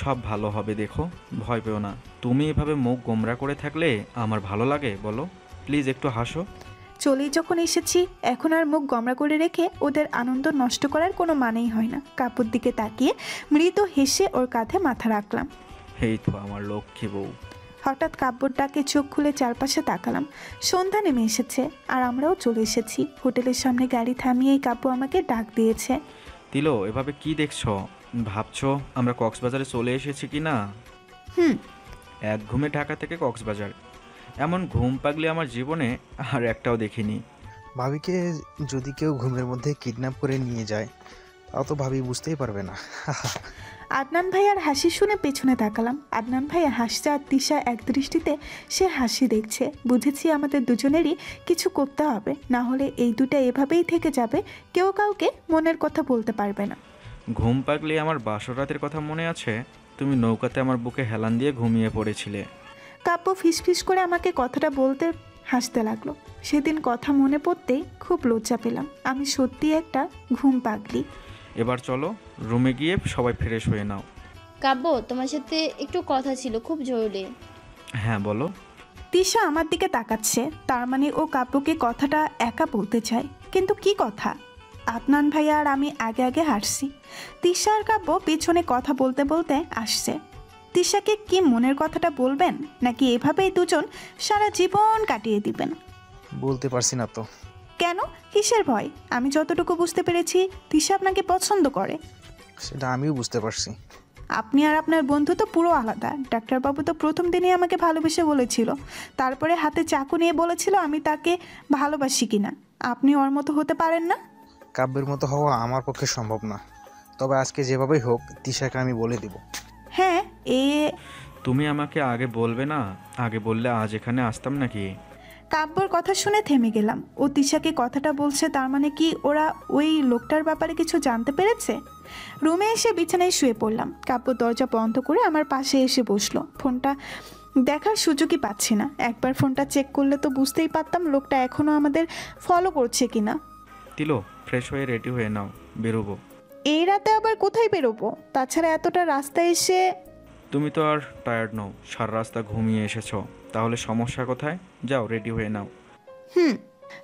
সব ভালো হবে, দেখো, ভয় পেও না। তুমি এভাবে মুখ গোমরা করে থাকলে আমার ভালো লাগে বলো? প্লিজ একটু হাসো। চলেই যখন এসেছি, এখন আর মুখ গমরা করে রেখে ওদের আনন্দ নষ্ট করার কোনো মানেই হয় না। কাপড় দিকে তাকিয়ে মৃদু হেসে ওর কাঁধে মাথা রাখলাম। এই তো আমার লক্ষ্মী বউ। হঠাৎ কাব্যর ডাকে চোখ খুলে চারপাশে তাকালাম। সন্ধ্যা নেমে এসেছে আর আমরাও চলে এসেছি। হোটেলের সামনে গাড়ি থামিয়েই কাব্য আমাকে ডাক দিয়েছে। তিলো, এভাবে কি দেখছো? ভাবছো আমরা কক্সবাজারে চলে এসেছি কি না? হুম। এক ঘুমে ঢাকা থেকে কক্সবাজার, এমন ঘুম পাগলি আমার জীবনে আর একটাও দেখিনি। ভাবিকে যদি কেউ ঘুমের মধ্যে কিডন্যাপ করে নিয়ে যায় তাও তো ভাবি বুঝতেই পারবে না। আদনান ভাইয়ার হাসি শুনে পেছনে তাকালাম। আদনান ভাইয়া হাসছে আর তিশা এক দৃষ্টিতে সে হাসি দেখছে। বুঝেছি আমাদের দুজনেরই কিছু করতে হবে, না হলে এই দুটা এভাবেই থেকে যাবে, কেউ কাউকে মনের কথা বলতে পারবে না। ঘুম পাগলি আমার বাসর রাতের কথা মনে আছে? তুমি নৌকাতে আমার বুকে হেলান দিয়ে ঘুমিয়ে পড়েছিলে। কাব্য ফিসফিস করে আমাকে কথাটা বলতে হাসতে লাগলো। সেদিন কথা মনে পড়তেই খুব লজ্জা পেলাম। আমি সত্যি একটা ঘুম পাগলি। এবার চলো রুমে গিয়ে সবাই ফ্রেশ হয়ে নাও। কাব্য, তোমার সাথে একটু কথা ছিল, খুব জরুরি। হ্যাঁ বলো। তিশা আমার দিকে তাকাচ্ছে, তার মানে ও কাব্যকে কথাটা একা বলতে চায়। কিন্তু কি কথা? আদনান ভাইয়া আর আমি আগে আগে হাঁটছি, তিশা আর কাব্য পিছনে কথা বলতে বলতে আসছে। তিশাকে কি মনের কথাটা বলবেন, নাকি এভাবেই দুজন সারা জীবন কাটিয়ে দিবেন? বলতে পারছি না তো। কেন, কিসের ভয়? আমি যতটুকু বুঝতে পেরেছি তিশা আপনাকে পছন্দ করে। সেটা আমিও বুঝতে পারছি। আপনি আর আপনার বন্ধু তো পুরো আলাদা। ডাক্তারবাবু তো প্রথম দিনই আমাকে ভালোবেসে বলেছিল, তারপরে হাতে চাকু নিয়ে বলেছিল আমি তাকে ভালোবাসি কিনা। আপনি ওর মতো হতে পারেন না। কাব্যের মতো হওয়া আমার পক্ষে সম্ভব না, তবে আজকে যেভাবেই হোক তিশাকে আমি বলে দিব। হ্যাঁ, তুমি আমাকে আগে বলবে না? আগে বললে আজ এখানে আসতাম নাকি? কাব্যর কথা শুনে থেমে গেলাম। ও তিশাকে কথাটা বলছে, তার মানে কি ওরা ওই লোকটার ব্যাপারে কিছু জানতে পেরেছে? রুমে এসে বিছানায় শুয়ে পড়লাম। কাব্য দরজা বন্ধ করে আমার পাশে এসে বসলো। ফোনটা দেখার সুযোগই পাচ্ছি না। একবার ফোনটা চেক করলে তো বুঝতেই পারতাম লোকটা এখনও আমাদের ফলো করছে কিনা। তিলো, ফ্রেশ হয়ে রেডি হয়ে নাও, বেরোবো। এই রাতে আবার কোথায় বেরোবো? তাছাড়া এতটা রাস্তায় এসে। তুমি তো আর টায়ার্ড নও, সারা রাস্তা ঘুমিয়ে এসেছো, তাহলে সমস্যা কোথায়? যাও রেডি হয়ে নাও।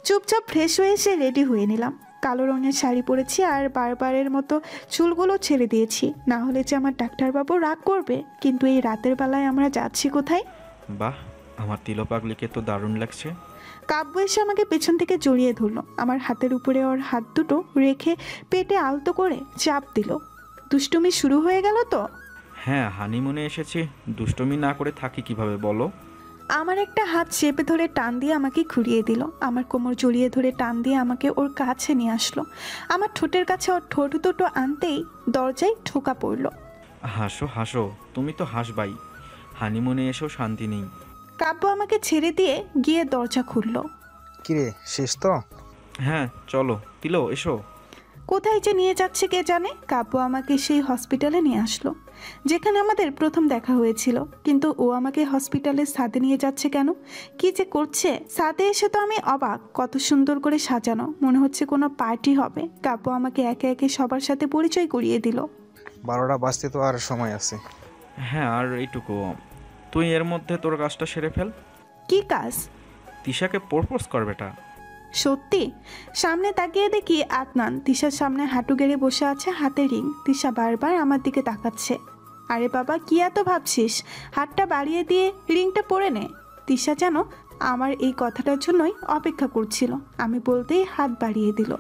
চুপচাপ ফ্রেশ হয়ে এসে রেডি হয়ে নিলাম। কালো রঙের শাড়ি পরেছি আর বারবারের মতো চুলগুলো ছেড়ে দিয়েছি, না হলে যে আমার ডাক্তারবাবু রাগ করবে। কিন্তু এই রাতের বেলায় আমরা যাচ্ছি কোথায়? বাহ, আমার তিলো পাগলিকে তো দারুণ লাগছে। কাব্য এসে আমাকে পেছন থেকে জড়িয়ে ধরলো। আমার হাতের উপরে ওর হাত দুটো রেখে পেটে আলতো করে চাপ দিল। দুষ্টুমি শুরু হয়ে গেল তো? হ্যাঁ, হানিমুনে এসেছি, দুষ্টমি না করে থাকি কিভাবে বলো? আমার একটা হাত চেপে ধরে টান দিয়ে আমাকে ঘুরিয়ে দিল। আমার কোমর জড়িয়ে ধরে টান দিয়ে আমাকে ওর কাছে নিয়ে আসলো। আমার ঠোঁটের কাছে ওর ঠোঁট দুটো আনতেই দরজায় ঠোকা পড়লো। হাসো হাসো, তুমি তো হাসবাই, হানিমুনে এসেও শান্তি নেই। কাব্য আমাকে ছেড়ে দিয়ে গিয়ে দরজা খুললো। কিরে, শেষ তো? হ্যাঁ চলো তিলো, এসো। কোথায় যে নিয়ে যাচ্ছে কে জানে। কাব্য আমাকে সেই হসপিটালে নিয়ে আসলো যেখানে আমাদের প্রথম দেখা হয়েছিল। কিন্তু ও আমাকে হসপিটালের ছাদে নিয়ে যাচ্ছে কেন? কি যে করছে? ছাদে এসে তো আমি অবাক, কত সুন্দর করে সাজানো, মনে হচ্ছে কোনো পার্টি হবে। কাব্য আমাকে একে একে সবার সাথে পরিচয় করিয়ে দিল। 12টা বাজতে তো আর সময় আছে। হ্যাঁ, আর এইটুকু। তুই এর মধ্যে তোর কাজটা সেরে ফেল। কি কাজ? তিশাকে প্রপোজ করবেটা। সত্যি? সামনে তাকিয়ে দেখি আদনান তিশার সামনে হাঁটু গেড়ে বসে আছে, হাতে রিং। তিশা বারবার আমার দিকে তাকাচ্ছে। আরে বাবা, কি এত ভাবছিস? হাতটা বাড়িয়ে দিয়ে রিংটা পরে নে। তিশা যেন আমার এই কথাটার জন্যই অপেক্ষা করছিল। আমি বলতেই হাত বাড়িয়ে দিল।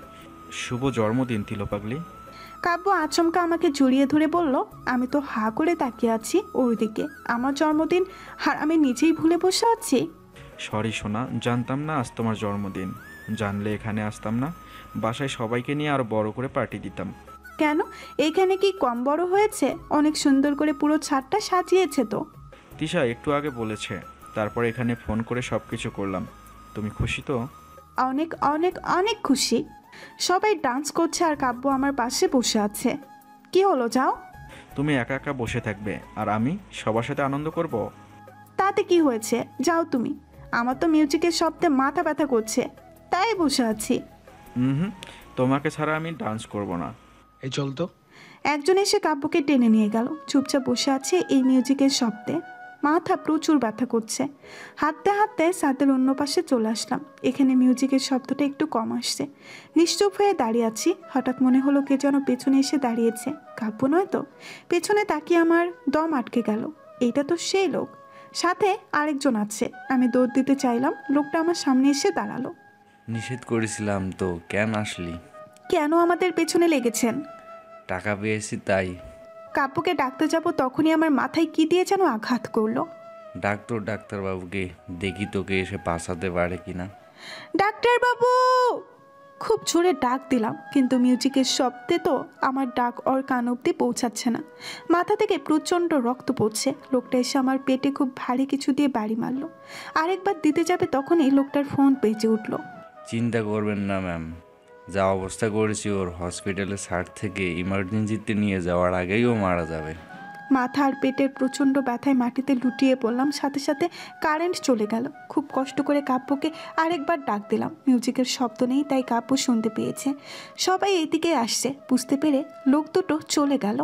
শুভ জন্মদিন তিলো পাগলি। কাব্য আচমকা আমাকে জড়িয়ে ধরে বলল। আমি তো হা করে তাকিয়ে আছি ওর দিকে। আমার জন্মদিন আর আমি নিজেই ভুলে বসে আছি। সরি সোনা, জানতাম না আজ তোমার জন্মদিন। জানলে এখানে আসতাম না, বাসায় সবাইকে নিয়ে আরো বড় করে পার্টি দিতাম। কেন, এইখানে কি কম বড় হয়েছে? অনেক সুন্দর করে পুরো ছাদটা সাজিয়েছে তো। তিশা একটু আগে বলেছে, তারপর এখানে ফোন করে সব কিছু করলাম। তুমি খুশি তো? অনেক অনেক অনেক খুশি। সবাই ডান্স করছে আর কাব্য আমার পাশে বসে আছে। কি হলো, যাও। তুমি একা একা বসে থাকবে আর আমি সবার সাথে আনন্দ করব? তাতে কি হয়েছে, যাও তুমি। আমার তো মিউজিকের শব্দে মাথা ব্যথা করছে, তাই বসে আছি। তোমাকে ছাড়া আমি ডান্স করব না। এই চল তো। একজন এসে কাব্যকে টেনে নিয়ে গেল। চুপচাপ বসে আছে এই মিউজিকের শব্দে। মাথা প্রচুর ব্যথা করছে। হাঁটতে হাঁটতে ছাদের অন্য পাশে চলে আসলাম। এখানে মিউজিকের শব্দটা একটু কম আসছে। নিশ্চুপ হয়ে দাঁড়িয়ে আছি। হঠাৎ মনে হলো কে যেন পেছনে এসে দাঁড়িয়েছে। কাব্য নয় তো? পেছনে তাকিয়ে আমার দম আটকে গেল। এইটা তো সেই লোক, সাথে আরেকজন আছে। আমি দৌড় দিতে চাইলাম, লোকটা আমার সামনে এসে দাঁড়ালো। নিষেধ করেছিলাম তো, কেন আসলি? কেন আমাদের পেছনে লেগেছেন? টাকা পেয়েছি তাই। কাব্যকে ডাকতে যাব তখনই আমার মাথায় কি দিয়ে যেন আঘাত করলো। ডাক্তারবাবুকে দেখি তোকে এসে বাঁচাতে পারে কিনা। ডাক্তারবাবু! খুব জোরে ডাক দিলাম, কিন্তু মিউজিকের শব্দে তো আমার ডাক ওর কান অব্দি পৌঁছাচ্ছে না। মাথা থেকে প্রচণ্ড রক্ত পড়ছে। লোকটা এসে আমার পেটে খুব ভারী কিছু দিয়ে বাড়ি মারলো। আরেকবার দিতে যাবে তখনই লোকটার ফোন বেজে উঠলো। চিন্তা করবেন না ম্যাম, যা অবস্থা করেছি ওর হসপিটালের সাইড থেকে ইমার্জেন্সিতে নিয়ে যাওয়ার আগেই ও মারা যাবে। মাথা আর পেটের প্রচণ্ড ব্যথায় মাটিতে লুটিয়ে পড়লাম। সাথে সাথে কারেন্ট চলে গেল। খুব কষ্ট করে কাব্যকে আরেকবার ডাক দিলাম। মিউজিকের শব্দ নেই, তাই কাব্য শুনতে পেয়েছে। সবাই এইদিকে আসছে। বুঝতে পেরে লোক দুটো চলে গেল।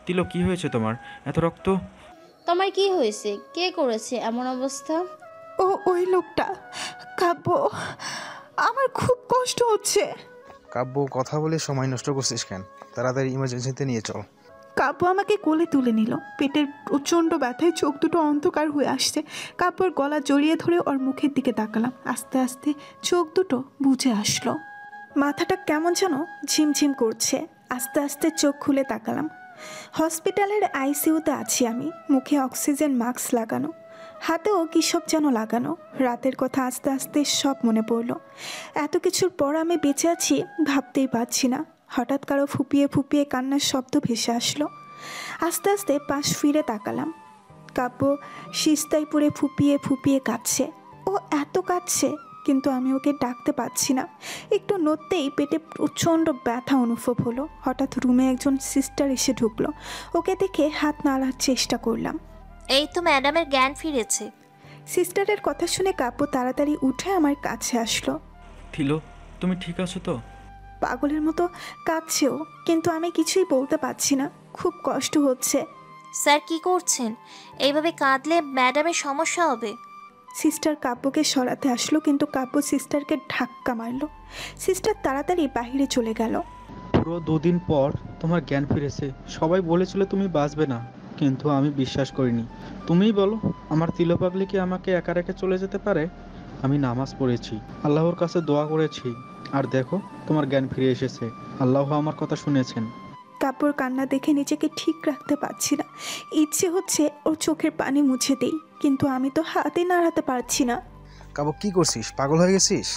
তিলো, কি হয়েছে তোমার? এত রক্ত? তোমার কি হয়েছে? কে করেছে এমন অবস্থা? ওই লোকটা। কাব্য, আমার খুব কষ্ট হচ্ছে। কাব্য, কথা বলে সময় নষ্ট করছিস কেন? তাড়াতাড়ি ইমার্জেন্সিতে নিয়ে চল। কাব্য আমাকে কোলে তুলে নিল। পেটের প্রচণ্ড ব্যথায় চোখ দুটো অন্ধকার হয়ে আসছে। কাব্যর গলা জড়িয়ে ধরে ওর মুখের দিকে তাকালাম। আস্তে আস্তে চোখ দুটো বুজে আসলো। মাথাটা কেমন যেন ঝিমঝিম করছে। আস্তে আস্তে চোখ খুলে তাকালাম। হসপিটালের আইসিইউতে আছি আমি। মুখে অক্সিজেন মাস্ক লাগানো, হাতেও কী সব যেন লাগানো। রাতের কথা আস্তে আস্তে সব মনে পড়ল। এত কিছুর পর আমি বেঁচে আছি ভাবতেই পারছি না। হঠাৎ কারো ফুপিয়ে ফুপিয়ে কান্নার শব্দ ভেসে আসলো। আস্তে আস্তে পাশ ফিরে তাকালাম। কাব্য সিস্তায় পড়ে ফুপিয়ে ফুপিয়ে কাঁদছে। ও এত কাঁদছে, কিন্তু আমি ওকে ডাকতে পারছি না। একটু নড়তেই পেটে প্রচণ্ড ব্যথা অনুভব হলো। হঠাৎ রুমে একজন সিস্টার এসে ঢুকলো। ওকে দেখে হাত নাড়ার চেষ্টা করলাম। এই তো ম্যাডামের জ্ঞান ফিরেছে। সিস্টারের কথা শুনে কাব্য তাড়াতাড়ি উঠে আমার কাছে আসলো। তিলো, তুমি ঠিক আছো তো? পাগলের মতো কাঁদছেও, কিন্তু আমি কিছুই বলতে পারছি না। খুব কষ্ট হচ্ছে। স্যার কি করছেন? এইভাবে কাঁদলে ম্যাডামের সমস্যা হবে। সিস্টার কাব্যকে সরাতে আসলো, কিন্তু কাব্য সিস্টারকে ধাক্কা মারলো। সিস্টার তাড়াতাড়ি বাইরে চলে গেল। পুরো 2 দিন পর তোমার জ্ঞান ফিরেছে। সবাই বলেছিল তুমি বাঁচবে না, কিন্তু আমি বিশ্বাস করিনি। তুমিই বলো, আমার তিলো পাগলি কি আমাকে একা রেখে চলে যেতে পারে? আমি নামাজ পড়েছি, আল্লাহর কাছে দোয়া করেছি, আর দেখো তোমার জ্ঞান ফিরে এসেছে। আল্লাহ আমার কথা শুনেছেন। কাব্যর কান্না দেখে নিজেকে ঠিক রাখতে পারছি না। ইচ্ছে হচ্ছে ওর চোখের পানি মুছে দেই, কিন্তু আমি তো হাতে নাড়াতে পারছি না। কাব্য, কি করছিস? পাগল হয়ে গেছিস?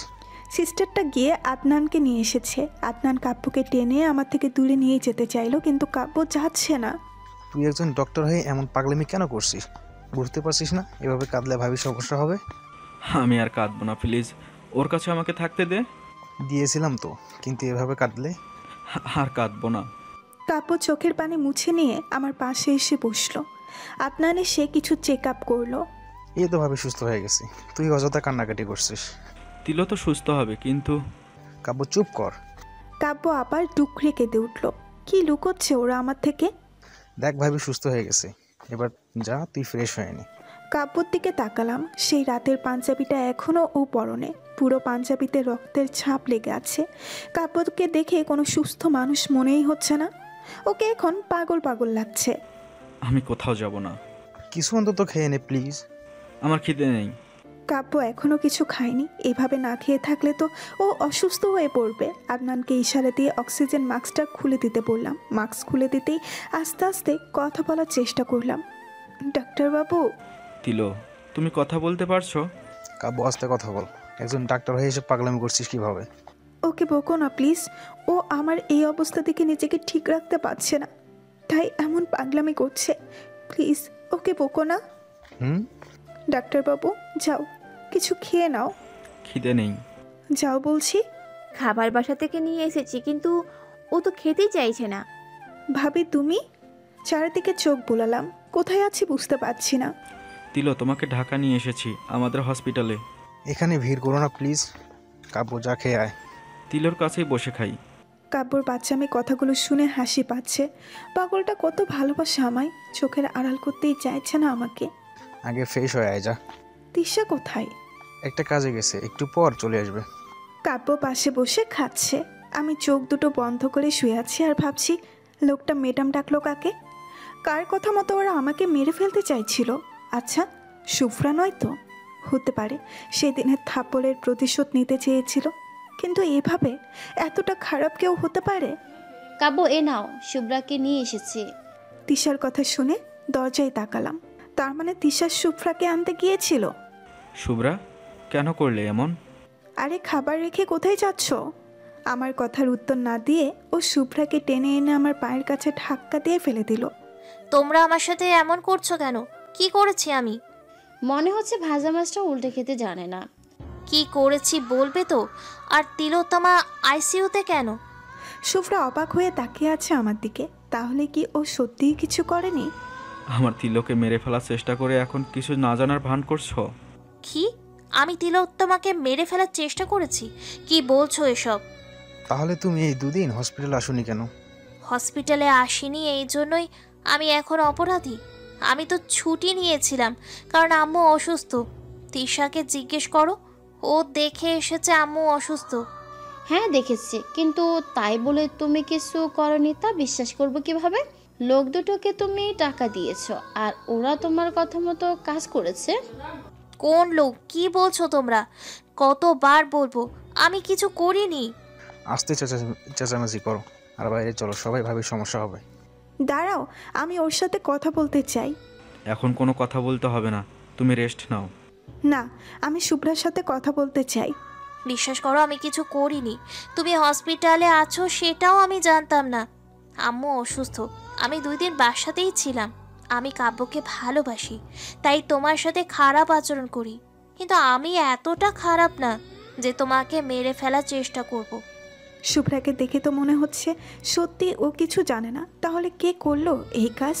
সিস্টারটা গিয়ে আদনানকে নিয়ে এসেছে। আদনান কাব্যকে টেনে আমার থেকে দূরে নিয়ে যেতে চাইলো, কিন্তু কাব্য যাচ্ছে না। তুই একজন ডক্টর হয়ে এমন পাগলামি কেন করছিস? বুঝতে পারছিস না এভাবে কাঁদলে ভাবি সমস্যা হবে? আমি আর কাঁদবো না, প্লিজ। ওর কাছে আমাকে থাকতে দে। দিয়েছিলাম তো, কিন্তু এভাবে কাঁদলে? আর কাঁদবো না। কাব্য চোখের পানি মুছে নিয়ে আমার পাশে এসে বসলো। আদনান এসে কিছু চেক আপ করলো। এই তো ভাবি সুস্থ হয়ে গেছি, তুই অযথা কান্নাকাটি করছিস। তিলো তো সুস্থ হবে, কিন্তু... কাব্য, চুপ কর। কাব্য আবার ডুকরে কেঁদে উঠলো। কি লুকোচ্ছে ওরা আমার থেকে? দেখ, ভাবি সুস্থ হয়ে গেছে, এবার যা, তুই ফ্রেশ হয়ে নি। কাব্যর দিকে তাকালাম। সেই রাতের পাঞ্জাবিটা এখনও ও পরনে। পুরো পাঞ্জাবিতে রক্তের ছাপ লেগে আছে। কাব্যকে দেখে কোনো সুস্থ মানুষ মনেই হচ্ছে না। ওকে এখন পাগল পাগল লাগছে। আমি কোথাও যাব না। কিছু অন্তত খেয়ে নে প্লিজ। আমার খিদে নেই। কাব্য এখনও কিছু খায়নি। এভাবে না খেয়ে থাকলে তো ও অসুস্থ হয়ে পড়বে। আদনানকে ইশারা দিয়ে অক্সিজেন মাস্কটা খুলে দিতে বললাম। মাস্ক খুলে দিতেই আস্তে আস্তে কথা বলার চেষ্টা করলাম। ডাক্তারবাবু। তিলো, তুমি কথা বলতে পারছো? কাব্য, আস্তে কথা বল। একজন ডাক্তার হয়ে এসে পাগলামি করছিস কিভাবে? ওকে বকো না প্লিজ। ও আমার এই অবস্থা থেকে নিজেকে ঠিক রাখতে পারছে না, তাই এমন পাগলামি করছে। প্লিজ ওকে বকো না। ডাক্তারবাবু, যাও, কিছু খেয়ে নাও। খিদে নেই। যাও বলছি। খাবার বাসা থেকে নিয়ে এসেছি, কিন্তু ও তো খেতেই চাইছে না। ভাবি তুমি? চারিদিকে চোখ বুলালাম, কোথায় আছি বুঝতে পারছি না। তিলো, তোমাকে ঢাকা নিয়ে এসেছি, আমাদের হসপিটালে। এখানে ভিড় করো না প্লিজ। কাব্য, যা খেয়ে আয়। তিলোর কাছেই বসে খাই। কাব্যর বাচ্চামি কথাগুলো শুনে হাসি পাচ্ছে। পাগলটা কত ভালোবাসে আমায়, চোখের আড়াল করতেই চাইছে না আমাকে। আগে ফ্রেশ হয়ে আয়, যা। তিশা কোথায়? একটা কাজে গেছে, একটু পর চলে আসবে। কাব্য পাশে বসে খাচ্ছে। আমি চোখ দুটো বন্ধ করে শুয়ে আছি আর ভাবছি, লোকটা ম্যাডাম ডাকলো কাকে? কার কথা মতো ওরা আমাকে মেরে ফেলতে চাইছিল? আচ্ছা, শুভ্রা নয় তো? হতে পারে সেদিনের থাপ্পড়ের প্রতিশোধ নিতে চেয়েছিল, কিন্তু এভাবে এতটা খারাপ কেউ হতে পারে? কাব্য, এ নাও, শুভ্রাকে নিয়ে এসেছি। তিশার কথা শুনে দরজায় তাকালাম। তার মানে তিশা শুভ্রাকে আনতে গিয়েছিল। শুভ্রা, কেন করলে এমন? আরে খাবার রেখে কোথায় যাচ্ছ? আমার কথার উত্তর না দিয়ে ও শুভ্রাকে টেনে এনে আমার পায়ের কাছে ধাক্কা দিয়ে ফেলে দিল। তোমরা আমার সাথে এমন করছো কেন? কি করেছি আমি? মনে হচ্ছে ভাজা মাছটা উল্টে খেতে জানে না। কি করেছি বলবে তো? আর তিলোত্তমা আইসিইউতে কেন? শুভ্রা অবাক হয়ে তাকিয়ে আছে আমার দিকে। তাহলে কি ও সত্যিই কিছু করেনি? আমার তিলকে মেরে ফেলার চেষ্টা করে এখন কিছু না জানার ভান করছো? কি? আমি তিলোত্তমাকে মেরে ফেলার চেষ্টা করেছি? কি বলছো এসব? তাহলে তুমি এই 2 দিন হসপিটাল আসোনি কেন? হসপিটালে আসিনি এই জন্যই আমি এখন অপরাধী? আমি তো ছুটি নিয়েছিলাম কারণ আম্মু অসুস্থ। তিশাকে জিজ্ঞেস করো, ও দেখে এসেছে আম্মু অসুস্থ। হ্যাঁ দেখেছি, কিন্তু তাই বলে তুমি কিছু করনি তা বিশ্বাস করবো কিভাবে? লোক দুটোকে তুমি টাকা দিয়েছো আর ওরা তোমার কথা মতো কাজ করেছে। কোন লোক? কি বলছো তোমরা? কতবার বলবো আমি কিছু করিনি? আস্তে চেঁচামেচি করো আর বাইরে চলো, সবাই ভাবে সমস্যা হবে। দাঁড়াও, আমি ওর সাথে কথা বলতে চাই। এখন কোনো কথা বলতে হবে না, তুমি রেস্ট নাও। না, আমি শুভ্রার সাথে কথা বলতে চাই। বিশ্বাস করো আমি কিছু করিনি। তুমি হসপিটালে আছো সেটাও আমি জানতাম না। আম্মু অসুস্থ, আমি 2 দিন বাসাতেই ছিলাম। আমি কাব্যকে ভালোবাসি, তাই তোমার সাথে খারাপ আচরণ করি। কিন্তু আমি এতটা খারাপ না যে তোমাকে মেরে ফেলার চেষ্টা করব। শুভ্রাকে দেখে তো মনে হচ্ছে সত্যি ও কিছু জানে না। তাহলে কে করলো এই কাজ?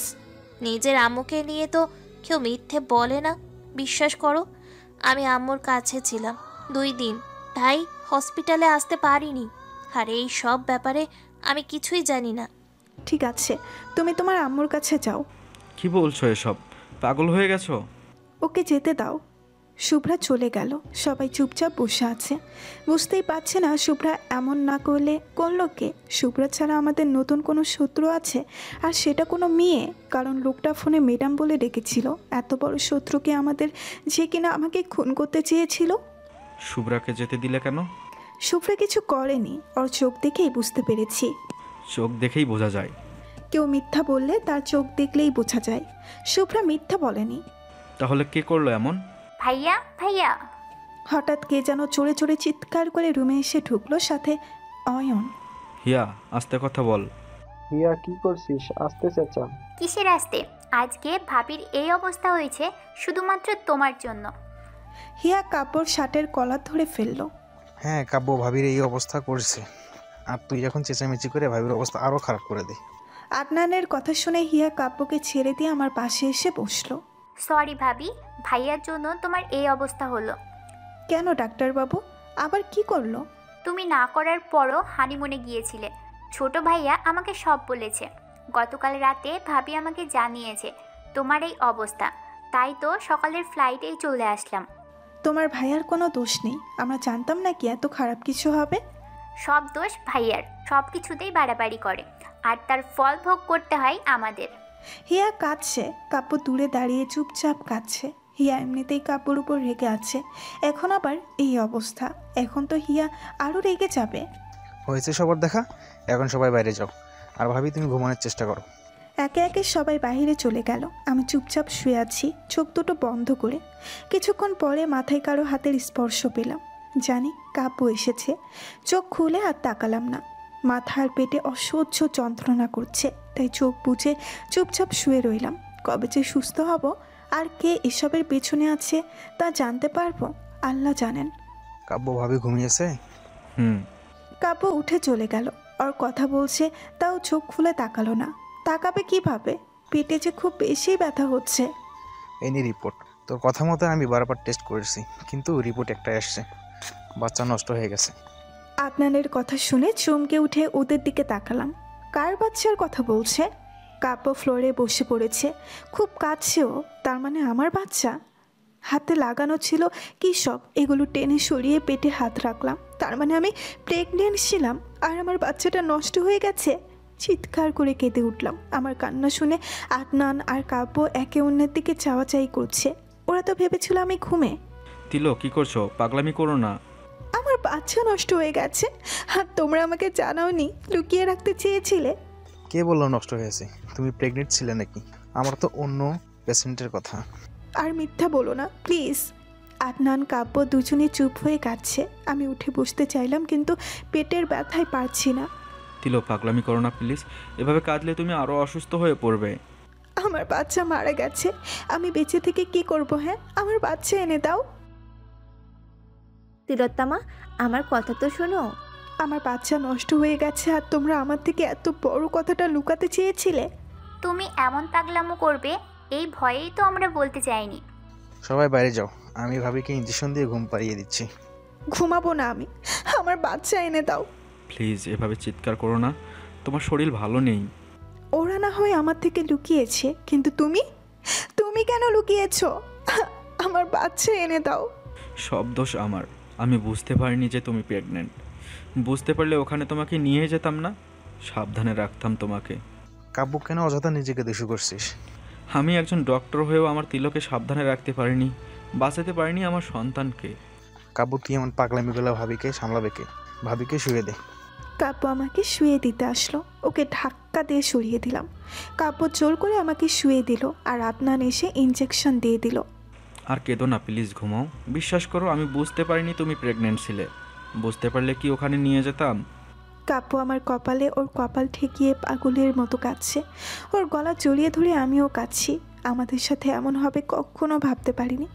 নিজের আম্মুকে নিয়ে তো কেউ মিথ্যে বলে না। বিশ্বাস করো আমি আম্মুর কাছে ছিলাম 2 দিন, তাই হসপিটালে আসতে পারিনি। আর এই সব ব্যাপারে আমি কিছুই জানি না। ঠিক আছে, তুমি তোমার আম্মুর কাছে যাও। কি বলছো এসব? পাগল হয়ে গেছো? ওকে যেতে দাও। শুভ্রা চলে গেল। সবাই চুপচাপ বসে আছে। বুঝতেই পারছে না শুভ্রা এমন না করলো কে। শুভ্রা ছাড়া আমাদের নতুন কোনো শত্রু আছে, আর সেটা কোনো মেয়ে। কারণ লোকটা ফোনে ম্যাডাম বলে ডেকেছিল। এত বড় শত্রুকে আমাদের, যে কিনা আমাকে খুন করতে চেয়েছিল। শুভ্রাকে যেতে দিলে কেন? শুভ্রা কিছু করেনি, ওর চোখ দেখেই বুঝতে পেরেছি। চোখ দেখেই বোঝা যায়। কেউ মিথ্যা বললে তার চোখ দেখলেই বোঝা যায়। শুভ্রা মিথ্যা বলেনি। তাহলে কে করলো এমন? ভাইয়া ভাইয়া। হঠাৎ কে যেন চড়ে চড়ে চিৎকার করে রুমে এসে ঢুকলো, সাথে অয়ন। হিয়া, আস্তে কথা বল। হিয়া কি করছিস? আস্তে চেঁচা। কিসের আসতে? আজকে ভাবির এই অবস্থা হয়েছে শুধুমাত্র তোমার জন্য। হিয়া কাপড় শার্টের কলার ধরে ফেললো। হ্যাঁ, কাব্য ভাবির এই অবস্থা করছে, আর তুই এখন চেঁচামেচি করে ভাবির অবস্থা আরো খারাপ করে দে। আদনানের কথা শুনে হিয়া কাব্যকে ছেড়ে দিয়ে আমার পাশে এসে বসলো। সরি ভাবি, ভাইয়ার জন্য তোমার এই অবস্থা হলো। কেন ডাক্তারবাবু, আবার কি করলো? তুমি না করার পরও হানিমুনে গিয়েছিলে। ছোট ভাইয়া আমাকে সব বলেছে। গতকাল রাতে ভাবি আমাকে জানিয়েছে তোমার এই অবস্থা, তাই তো সকালের ফ্লাইটেই চলে আসলাম। তোমার ভাইয়ার কোনো দোষ নেই, আমরা জানতাম না কি এত খারাপ কিছু হবে। সব দোষ ভাইয়ার, সব কিছুতেই বাড়াবাড়ি করে, আর তার ফল ভোগ করতে হয় আমাদের। হিয়া কাঁদছে, কাব্য দূরে দাঁড়িয়ে চুপচাপ কাঁদছে। হিয়া এমনিতেই কাব্যর উপর রেগে আছে, এখন আবার এই অবস্থা। এখন তো হিয়া আরও রেগে যাবে। হয়েছে সবার দেখা, এখন সবাই বাইরে যাও, আর ভাবি তুমি ঘুমানোর চেষ্টা করো। একে একে সবাই বাইরে চলে গেল। আমি চুপচাপ শুয়ে আছি, চোখ দুটো বন্ধ করে। কিছুক্ষণ পরে মাথায় কারো হাতের স্পর্শ পেলাম। জানি কাব্য এসেছে। চোখ খুলে আর তাকালাম না। মাথার পেটে অসহ্য যন্ত্রণা করছে, তাই চোখ বুজে চুপচাপ শুয়ে রইলাম। কবে যে সুস্থ হব আর কে এসবের পেছনে আছে তা জানতে পারবো আল্লাহ জানেন। কাব্য ভাবি ঘুমিয়েছে? কাব্য উঠে চলে গেল। ওর কথা বলছে তাও চোখ খুলে তাকালো না। তাকাবে কিভাবে? পেটে যে খুব বেশি ব্যথা হচ্ছে। এই নি রিপোর্ট। তোর কথা মতো আমি বারবার টেস্ট করেছি, কিন্তু রিপোর্ট একটাই আসছে, বাচ্চা নষ্ট হয়ে গেছে। আদনানের কথা শুনে চমকে উঠে ওদের দিকে তাকালাম। কার বাচ্চার কথা বলছে? কাব্য ফ্লোরে বসে পড়েছে, খুব কাঁদছেও। তার মানে আমার বাচ্চা। হাতে লাগানো ছিল কী সব, এগুলো টেনে সরিয়ে পেটে হাত রাখলাম। তার মানে আমি প্রেগনেন্ট ছিলাম, আর আমার বাচ্চাটা নষ্ট হয়ে গেছে। চিৎকার করে কেঁদে উঠলাম। আমার কান্না শুনে আদনান আর কাব্য একে অন্যের দিকে চাওয়াচাই করছে। ওরা তো ভেবেছিল আমি ঘুমে। তিলো, কি করছো? পাগলামি করো না। আমার বাচ্চা নষ্ট হয়ে গেছে, আর তোমরা আমাকে জানাওনি, লুকিয়ে রাখতে চেয়েছিলে। কে বললো নষ্ট হয়েছে? তুমি প্রেগনেন্ট ছিলে নাকি? আমার তো অন্য পেশেন্টের কথা। আর মিথ্যা বলো না প্লিজ। আদনান কাব্য দুজনে চুপ হয়ে কাঁদছে। আমি উঠে বসতে চাইলাম কিন্তু পেটের ব্যথায় পারছি না। তিলো, পাগলামি করো না প্লিজ। এভাবে কাঁদলে তুমি আরও অসুস্থ হয়ে পড়বে। আমার বাচ্চা মারা গেছে, আমি বেঁচে থেকে কি করব? হ্যাঁ, আমার বাচ্চা এনে দাও। তিলোত্তমা, আমার কথা তো শোনো। আমার বাচ্চা নষ্ট হয়ে গেছে আর তোমরা আমার থেকে এত বড় কথাটা লুকাতে চেয়েছিলে। তুমি এমন পাগলামো করবে এই ভয়েই তো আমরা বলতে চাইনি। সবাই বাইরে যাও, আমি ভাবিকে ইঞ্জেকশন দিয়ে ঘুম পাড়িয়ে দিচ্ছি। ঘুমাবো না আমি, আমার বাচ্চা এনে দাও। প্লিজ এভাবে চিৎকার করো না, তোমার শরীর ভালো নেই। ওরা না হয় আমার থেকে লুকিয়েছে, কিন্তু তুমি কেন লুকিয়েছো? আমার বাচ্চা এনে দাও। সব দোষ আমার। আমি বুঝতে পারিনি যে তুমি প্রেগনেন্ট। বুঝতে পারলে ওখানে তোমাকে নিয়ে যেতাম না, সাবধানে রাখতাম তোমাকে। কাব্য, কেন অযথা নিজেকে দোষী করছিস? আমি একজন ডক্টর হয়েও আমার তিলকে সাবধানে রাখতে পারিনি, বাঁচাতে পারিনি আমার সন্তানকে। কাব্য, তুই এমন পাগলামিগুলো ভাবিকে সামলাবে কে? ভাবিকে শুয়ে দে। কাব্য আমাকে শুয়ে দিতে আসলো, ওকে ধাক্কা দিয়ে সরিয়ে দিলাম। কাব্য জোর করে আমাকে শুয়ে দিল আর আদনান এসে ইঞ্জেকশন দিয়ে দিল। আর কেঁদো না প্লিজ, ঘুমাও। বিশ্বাস করো, আমি বুঝতে পারিনি তুমি প্রেগনেন্ট ছিলে। বুঝতে পারলে কি ওখানে নিয়ে যেতাম। কাব্য আমার কপালে ওর কপাল ঠেকিয়ে পাগলের মতো কাঁদছে। ওর গলা জড়িয়ে ধরে আমিও কাঁদছি। আমাদের সাথে এমন হবে কখনো ভাবতে পারিনি।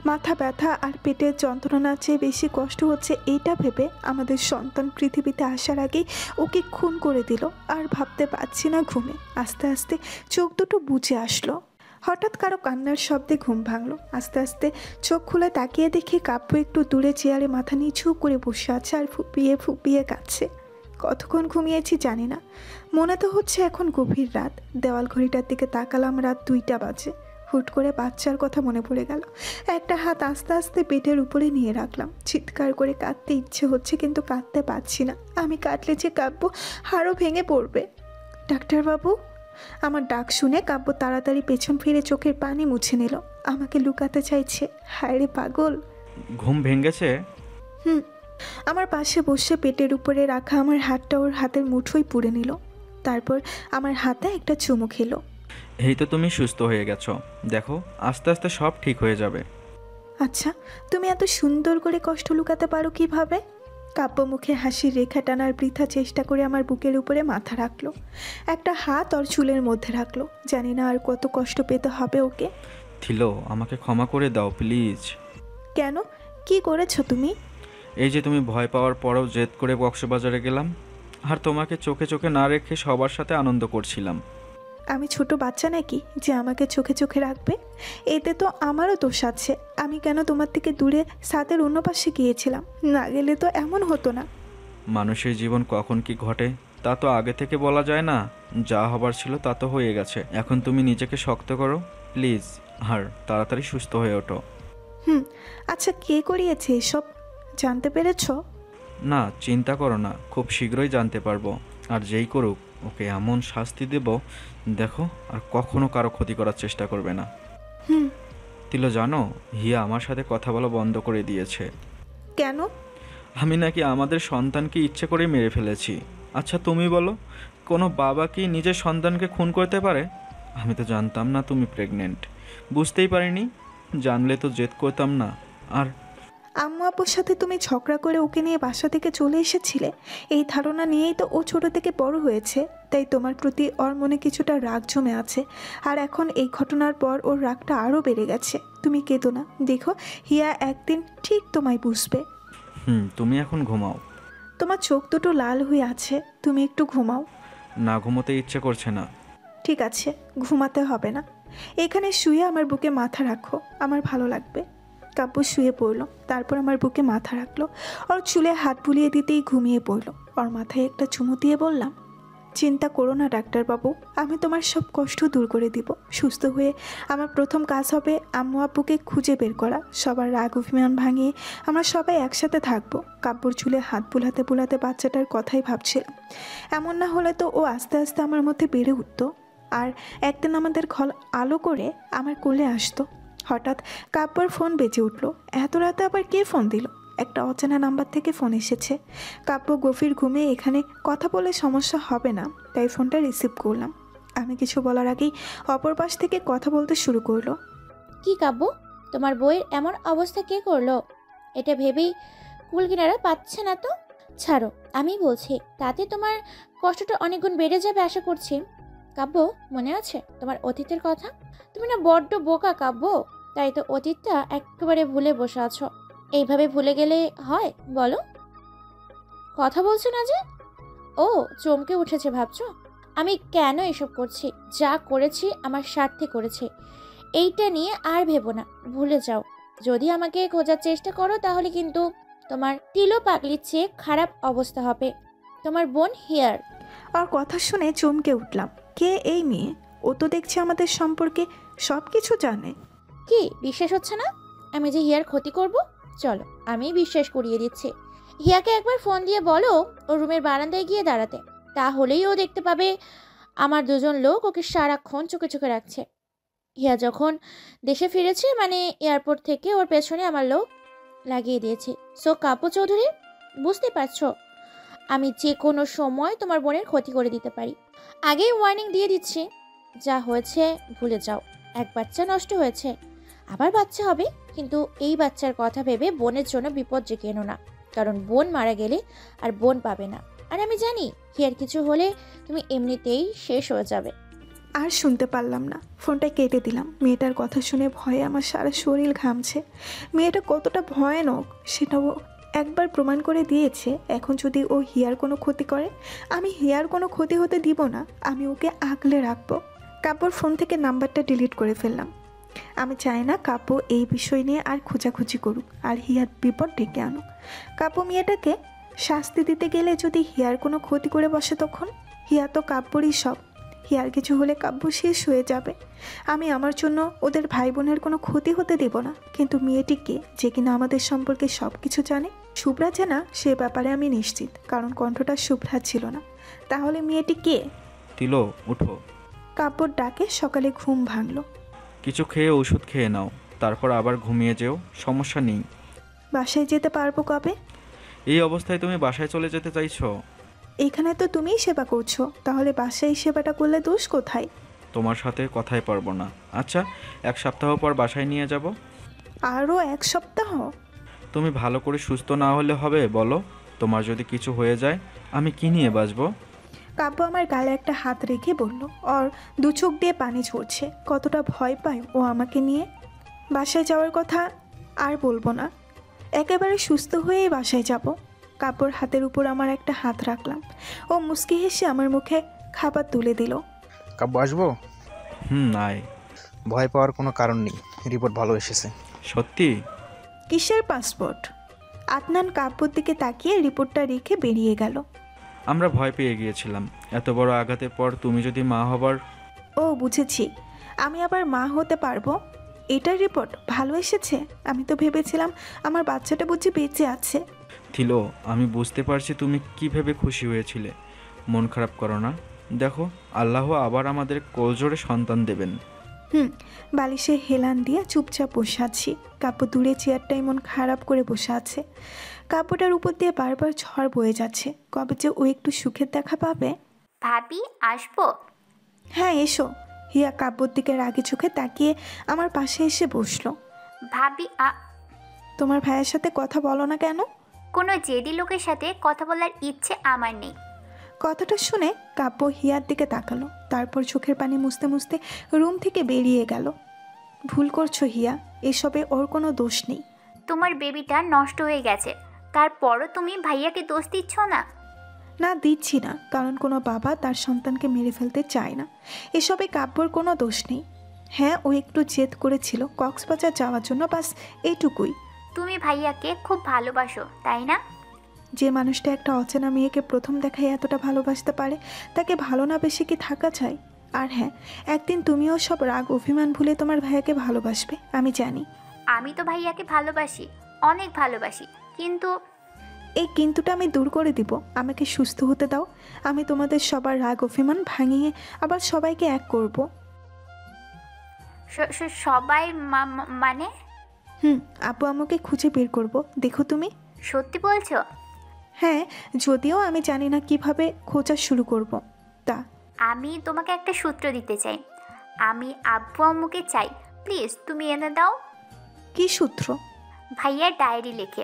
মাথা ব্যথা আর পেটের যন্ত্রণার চেয়ে বেশি কষ্ট হচ্ছে এইটা ভেবে আমাদের সন্তান পৃথিবীতে আসার আগেই ওকে খুন করে দিল। আর ভাবতে পারছি না ঘুমে। আস্তে আস্তে চোখ দুটো বুজে আসলো। হঠাৎ কারো কান্নার শব্দে ঘুম ভাঙলো। আস্তে আস্তে চোখ খুলে তাকিয়ে দেখি কাব্য একটু দূরে চেয়ারে মাথা নিচু করে বসে আছে আর ফুপিয়ে ফুপিয়ে কাঁদছে। কতক্ষণ ঘুমিয়েছি জানি না, মনে তো হচ্ছে এখন গভীর রাত। দেওয়াল ঘড়িটার দিকে তাকালাম, রাত 2টা বাজে। হুট করে বাচ্চার কথা মনে পড়ে গেল। একটা হাত আস্তে আস্তে পেটের উপরে নিয়ে রাখলাম। চিৎকার করে কাঁদতে ইচ্ছে হচ্ছে কিন্তু কাঁদতে পারছি না। আমি কাঁদলে যে কাব্য হাড়ও ভেঙে পড়বে। ডাক্তারবাবু, আমার ডাক শুনে কাব্য তাড়াতাড়ি পেছন ফিরে চোখের পানি মুছে নিল। আমাকে লুকাতে চাইছে। হায় রে পাগল। ঘুম ভেঙেছে? আমার পাশে বসে পেটের উপরে রাখা আমার হাতটা ওর হাতের মুঠোয় পুড়ে নিল। তারপর আমার হাতে একটা চুমু খেলো। এই তো তুমি সুস্থ হয়ে গেছো, দেখো আস্তে আস্তে সব ঠিক হয়ে যাবে। আচ্ছা, তুমি এত সুন্দর করে কষ্ট লুকাতে পারো কিভাবে? কাব্য মুখে হাসির রেখা টানার বৃথা চেষ্টা করে আমার বুকের উপরে মাথা রাখলো। একটা হাত ওর চুলের মধ্যে রাখলো। জানি না আর কত কষ্ট পেতে হবে ওকে। থিলো, আমাকে ক্ষমা করে দাও প্লিজ। কেন? কি করেছো তুমি? এই যে তুমি ভয় পাওয়ার পরেও জেদ করে কক্সবাজারে গেলাম, আর তোমাকে চোখে চোখে না রেখে সবার সাথে আনন্দ করছিলাম। আমি ছোট বাচ্চা নাকি যে আমাকে চোখে চোখে রাখবে? এতে তো আমারও দোষ আছে। আমি কেন তোমার থেকে দূরে ছাদের অন্য পাশে গিয়েছিলাম? না গেলে তো এমন হতো না। মানুষের জীবন কখন কি ঘটে তা তো আগে থেকে বলা যায় না। যা হবার ছিল তা তো হয়ে গেছে। এখন তুমি নিজেকে শক্ত করো প্লিজ, আর তাড়াতাড়ি সুস্থ হয়ে ওঠো। আচ্ছা, কে করিয়েছে এসব? জানতে পেরেছো? না, চিন্তা করো না, খুব শীঘ্রই জানতে পারবো। আর যেই করুক ওকে এমন শাস্তি দেব, দেখো আর কখনো কারো ক্ষতি করার চেষ্টা করবে না। তিলো, জানো হিয়া আমার সাথে কথা বলা বন্ধ করে দিয়েছে। কেন? আমি নাকি আমাদের সন্তানকে ইচ্ছে করে মেরে ফেলেছি। আচ্ছা তুমি বলো, কোনো বাবা কি নিজের সন্তানকে খুন করতে পারে? আমি তো জানতাম না তুমি প্রেগনেন্ট, বুঝতেই পারিনি। জানলে তো জেদ করতাম না। আর আম্মু আপুর সাথে তুমি ঝগড়া করে ওকে নিয়ে বাসা থেকে চলে এসেছিলে। এই ধারণা নিয়েই তো ও ছোট থেকে বড় হয়েছে। তাই তোমার প্রতি ওর মনে কিছুটা রাগ জমে আছে। আর এখন এই ঘটনার পর ওর রাগটা আরও বেড়ে গেছে। তুমি কেঁদো না, দেখো হিয়া একদিন ঠিক তোমায় বুঝবে। তুমি এখন ঘুমাও। তোমার চোখ দুটো লাল হয়ে আছে, তুমি একটু ঘুমাও। না, ঘুমোতে ইচ্ছে করছে না। ঠিক আছে, ঘুমাতে হবে না। এখানে শুয়ে আমার বুকে মাথা রাখো, আমার ভালো লাগবে। কাব্য শুয়ে পড়লো, তারপর আমার বুকে মাথা রাখলো। ওর চুলে হাত বুলিয়ে দিতেই ঘুমিয়ে পড়লো। ওর মাথায় একটা চুমু দিয়ে বললাম, চিন্তা করো না ডাক্তারবাবু, আমি তোমার সব কষ্ট দূর করে দিব। সুস্থ হয়ে আমার প্রথম কাজ হবে আম্মু আব্বুকে খুঁজে বের করা। সবার রাগ অভিমান ভাঙিয়ে আমরা সবাই একসাথে থাকবো। কাব্যর চুলে হাত বুলাতে বুলাতে বাচ্চাটার কথাই ভাবছিলাম। এমন না হলে তো ও আস্তে আস্তে আমার মধ্যে বেড়ে উঠতো আর একদিন আমাদের ঘর আলো করে আমার কোলে আসতো। হঠাৎ কাব্যর ফোন বেজে উঠল। এত রাতে আবার কে ফোন দিল? একটা অচেনা নাম্বার থেকে ফোন এসেছে। কাব্য গভীর ঘুমে, এখানে কথা বলে সমস্যা হবে না, তাই ফোনটা রিসিভ করলাম। আমি কিছু বলার আগেই অপর পাশ থেকে কথা বলতে শুরু করলো। কি কাব্য, তোমার বইয়ের এমন অবস্থা কে করলো? এটা ভেবেই কুল কিনারা পাচ্ছে না তো? ছাড়ো, আমি বলছি, তাতে তোমার কষ্টটা অনেক গুণ বেড়ে যাবে আশা করছি। কাব্য, মনে আছে তোমার অতীতের কথা? তুমি না বড্ড বোকা কাব্য, তাই তো অতীতটা একেবারে ভুলে বসে আছো। এইভাবে ভুলে গেলে হয় বলো? কথা বলছো না যে? ও, চমকে উঠেছে ভাবছো? আমি কেন এসব করছি? যা করেছি আমার স্বার্থে করেছি। এইটা নিয়ে আর ভেবো না, ভুলে যাও। যদি আমাকে খোঁজার চেষ্টা করো তাহলে কিন্তু তোমার তিলো পাগলির চেয়ে খারাপ অবস্থা হবে। তোমার বোন হিয়ার। আর কথা শুনে চমকে উঠলাম। কে এই মেয়ে? ও তো দেখছি আমাদের সম্পর্কে সব কিছু জানে। কি বিশ্বাস হচ্ছে না আমি যে হিয়ার ক্ষতি করব? চলো আমি বিশ্বাস করিয়ে দিচ্ছি। হিয়াকে একবার ফোন দিয়ে বলো ও রুমের বারান্দায় গিয়ে দাঁড়াতে, তাহলেই ও দেখতে পাবে আমার দুজন লোক ওকে সারাক্ষণ চোখে চোখে রাখছে। হিয়া যখন দেশে ফিরেছে মানে এয়ারপোর্ট থেকে ওর পেছনে আমার লোক লাগিয়ে দিয়েছি। সো কাব্য চৌধুরী, বুঝতে পারছো আমি যে কোনো সময় তোমার বোনের ক্ষতি করে দিতে পারি। আগেই ওয়ার্নিং দিয়ে দিচ্ছি, যা হয়েছে ভুলে যাও। এক বাচ্চা নষ্ট হয়েছে, আবার বাচ্চা হবে, কিন্তু এই বাচ্চার কথা ভেবে বোনের জন্য বিপদ ডেকে এনো না, কারণ বোন মারা গেলে আর বোন পাবে না। আর আমি জানি হিয়ার কিছু হলে তুমি এমনিতেই শেষ হয়ে যাবে। আর শুনতে পারলাম না, ফোনটা কেটে দিলাম। মেয়েটার কথা শুনে ভয়ে আমার সারা শরীর ঘামছে। মেয়েটা কতটা ভয়ানক সেটাও একবার প্রমাণ করে দিয়েছে। এখন যদি ও হিয়ার কোনো ক্ষতি করে, আমি হিয়ার কোনো ক্ষতি হতে দিব না। আমি ওকে আগলে রাখবো। কাব্যর ফোন থেকে নাম্বারটা ডিলিট করে ফেললাম। আমি চাই না কাব্য এই বিষয় নিয়ে আর খোঁজাখুঁজি করুক আর হিয়ার বিপদ ডেকে আনুক। কাব্য মেয়েটাকে শাস্তি দিতে গেলে যদি হিয়ার কোনো ক্ষতি করে বসে, তখন হিয়া তো কাব্যরই সব। হিয়ার কিছু হলে কাব্য শেষ হয়ে যাবে। আমি আমার জন্য ওদের ভাই বোনের কোনো ক্ষতি হতে দেব না। কিন্তু মেয়েটিকে, যে কিনা আমাদের সম্পর্কে সব কিছু জানে, শুভ্রা জানা, সে ব্যাপারে আমি নিশ্চিত, কারণ কণ্ঠটা শুভ্রা ছিল না। তাহলে মেয়েটি কে? তিলো, উঠো। কাব্যর ডাকে সকালে ঘুম ভাঙলো। কিছু খেয়ে ওষুধ খেয়ে নাও, তারপর আবার ঘুমিয়ে যেও, সমস্যা নেই। বাসায় যেতে পারবো কবে? এই অবস্থায় তুমি বাসায় চলে যেতে চাইছো? এখানে তো তুমিই সেবা করছো, তাহলে বাসায় সেবাটা করলে দোষ কোথায়? তোমার সাথে কথাই পারবো না। আচ্ছা, 1 সপ্তাহ পর বাসায় নিয়ে যাব। আরও 1 সপ্তাহ? তুমি ভালো করে সুস্থ না হলে হবে বলো? তোমার যদি কিছু হয়ে যায় আমি কি নিয়ে বাঁচবো? কাব্য আমার গালে একটা হাত রেখে বলল। ওর 2 চোখ দিয়ে পানি ঝরছে। কতটা ভয় পায় ও আমাকে নিয়ে। বাসায় যাওয়ার কথা আর বলবো না, একেবারে সুস্থ হয়েই বাসায় যাব। কাব্যর হাতের উপর আমার একটা হাত রাখলাম। ও মুচকি হেসে আমার মুখে খাবার তুলে দিল। কাব্য, আসবো? আয়। ভয় পাওয়ার কোনো কারণ নেই, রিপোর্ট ভালো এসেছে। সত্যি? কিসের পাসপোর্ট? আদনান কাব্যর দিকে তাকিয়ে রিপোর্টটা রেখে বেরিয়ে গেল। আমরা ভয় পেয়ে গিয়েছিলাম, এত বড় আঘাতের পর তুমি যদি মা হবার। ও বুঝেছি, আমি আবার মা হতে পারবো। এটার রিপোর্ট ভালো এসেছে? আমি তো ভেবেছিলাম আমার বাচ্চাটা বুঝি বেঁচে আছে। থিলো, আমি বুঝতে পারছি তুমি কি ভেবে খুশি হয়েছিলে। মন খারাপ করো না, দেখো আল্লাহ আবার আমাদের কোলজোড়ে সন্তান দেবেন। বালিশে হেলান দিয়ে চুপচাপ বসে আছি। কাব্য দূরে চেয়ারটাই মন খারাপ করে বসে আছে। কাব্যটার উপর দিয়ে বারবার ঝড় বয়ে যাচ্ছে। কবে যে ও একটু সুখের দেখা পাবে। ভাবি, আসবো? হ্যাঁ, এসো। হিয়া কাব্যর দিকে রাগি চোখে তাকিয়ে আমার পাশে এসে বসলো। ভাবি, তোমার ভাইয়ের সাথে কথা বলো না কেন? কোনো জেদি লোকের সাথে কথা বলার ইচ্ছে আমার নেই। কথাটা শুনে কাব্য হিয়ার দিকে তাকালো, তারপর চোখের পানি মুছতে মুছতে রুম থেকে বেরিয়ে গেল। ভুল করছো হিয়া, এসবে ওর কোনো দোষ নেই। তোমার বেবিটা নষ্ট হয়ে গেছে, তারপরও তুমি ভাইয়াকে দোষ দিচ্ছ না? না, দিচ্ছি না, কারণ কোনো বাবা তার সন্তানকে মেরে ফেলতে চায় না। এসবে কাব্যর কোনো দোষ নেই। হ্যাঁ, ও একটু জেদ করেছিল কক্সবাজার যাওয়ার জন্য, বাস এইটুকুই। তুমি ভাইয়াকে খুব ভালোবাসো, তাই না? যে মানুষটা একটা অচেনা মেয়েকে প্রথম দেখায় এতটা ভালোবাসতে পারে, তাকে ভালো না বেশি কি থাকা চাই? আর হ্যাঁ, একদিন তুমিও সব রাগ অভিমান ভুলে তোমার ভাইয়াকে ভালোবাসবে, আমি জানি। আমি তো ভাইয়াকে ভালোবাসি, অনেক ভালোবাসি, কিন্তু এই কিন্তুটা আমি দূর করে দিব। আমাকে সুস্থ হতে দাও। আমি তোমাদের সবার রাগ অভিমান ভাঙিয়ে আবার সবাইকে এক করব। সবাই মানে? আপু আমাকে খুঁজে বের করব, দেখো তুমি। সত্যি বলছো? হ্যাঁ, যদিও আমি জানি না কিভাবে খোঁজা শুরু করব। তা আমি তোমাকে একটা সূত্র দিতে চাই। আমি আব্বু আম্মুকে চাই, প্লিজ তুমি এনে দাও। কি সূত্র? ভাইয়া ডায়েরি লেখে,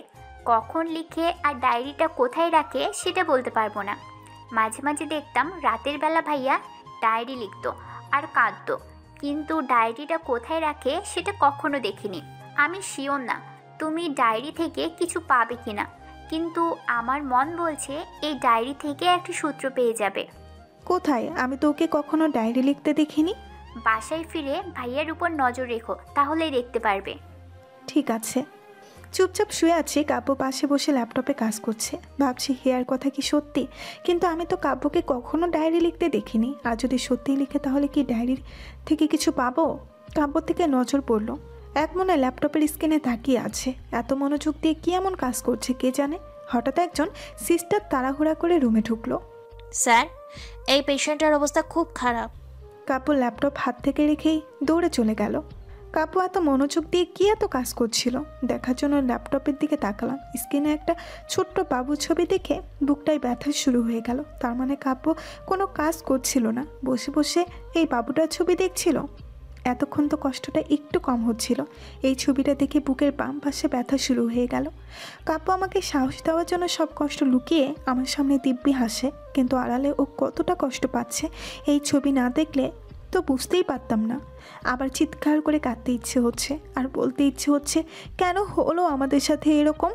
কখন লিখে আর ডায়েরিটা কোথায় রাখে সেটা বলতে পারবো না। মাঝে মাঝে দেখতাম রাতের বেলা ভাইয়া ডায়েরি লিখতো আর কাঁদতো, কিন্তু ডায়েরিটা কোথায় রাখে সেটা কখনো দেখিনি। আমি শিওর না তুমি ডায়েরি থেকে কিছু পাবে কিনা, কিন্তু আমার মন বলছে এই ডায়েরি থেকে একটা সূত্র পেয়ে যাবে। কোথায়? আমি তো ওকে কখনো ডায়েরি লিখতে দেখিনি। বাসায় ফিরে ভাইয়ার উপর নজর রেখো, তাহলেই দেখতে পারবে। ঠিক আছে। চুপচাপ শুয়ে আছি, কাব্য পাশে বসে ল্যাপটপে কাজ করছে। ভাবছি হিয়ার কথা কি সত্যি, কিন্তু আমি তো কাব্যকে কখনো ডায়েরি লিখতে দেখিনি। আর যদি সত্যিই লিখে তাহলে কি ডায়েরির থেকে কিছু পাবো? কাব্য থেকে নজর পড়ল, এক মনে ল্যাপটপের স্ক্রিনে তাকিয়ে আছে। এত মনোযোগ দিয়ে কি এমন কাজ করছে কে জানে। হঠাৎ একজন সিস্টার তাড়াহুড়া করে রুমে ঢুকলো। স্যার, এই পেশেন্টের অবস্থা খুব খারাপ। কাব্য ল্যাপটপ হাত থেকে রেখেই দৌড়ে চলে গেল। কাব্য এত মনোযোগ দিয়ে কি এত কাজ করছিল দেখার জন্য ল্যাপটপের দিকে তাকালাম। স্ক্রিনে একটা ছোট্ট বাবুর ছবি দেখে বুকটাই ব্যথা শুরু হয়ে গেল। তার মানে কাব্য কোনো কাজ করছিল না, বসে বসে এই বাবুটার ছবি দেখছিল। এতক্ষণ তো কষ্টটা একটু কম হচ্ছিল, এই ছবিটা দেখে বুকের বাম পাশে ব্যথা শুরু হয়ে গেল। কাব্য আমাকে সাহস দেওয়ার জন্য সব কষ্ট লুকিয়ে আমার সামনে দিব্যি হাসে, কিন্তু আড়ালে ও কতটা কষ্ট পাচ্ছে এই ছবি না দেখলে তো বুঝতেই পারতাম না। আবার চিৎকার করে কাঁদতে ইচ্ছে হচ্ছে আর বলতে ইচ্ছে হচ্ছে, কেন হলো আমাদের সাথে এরকম।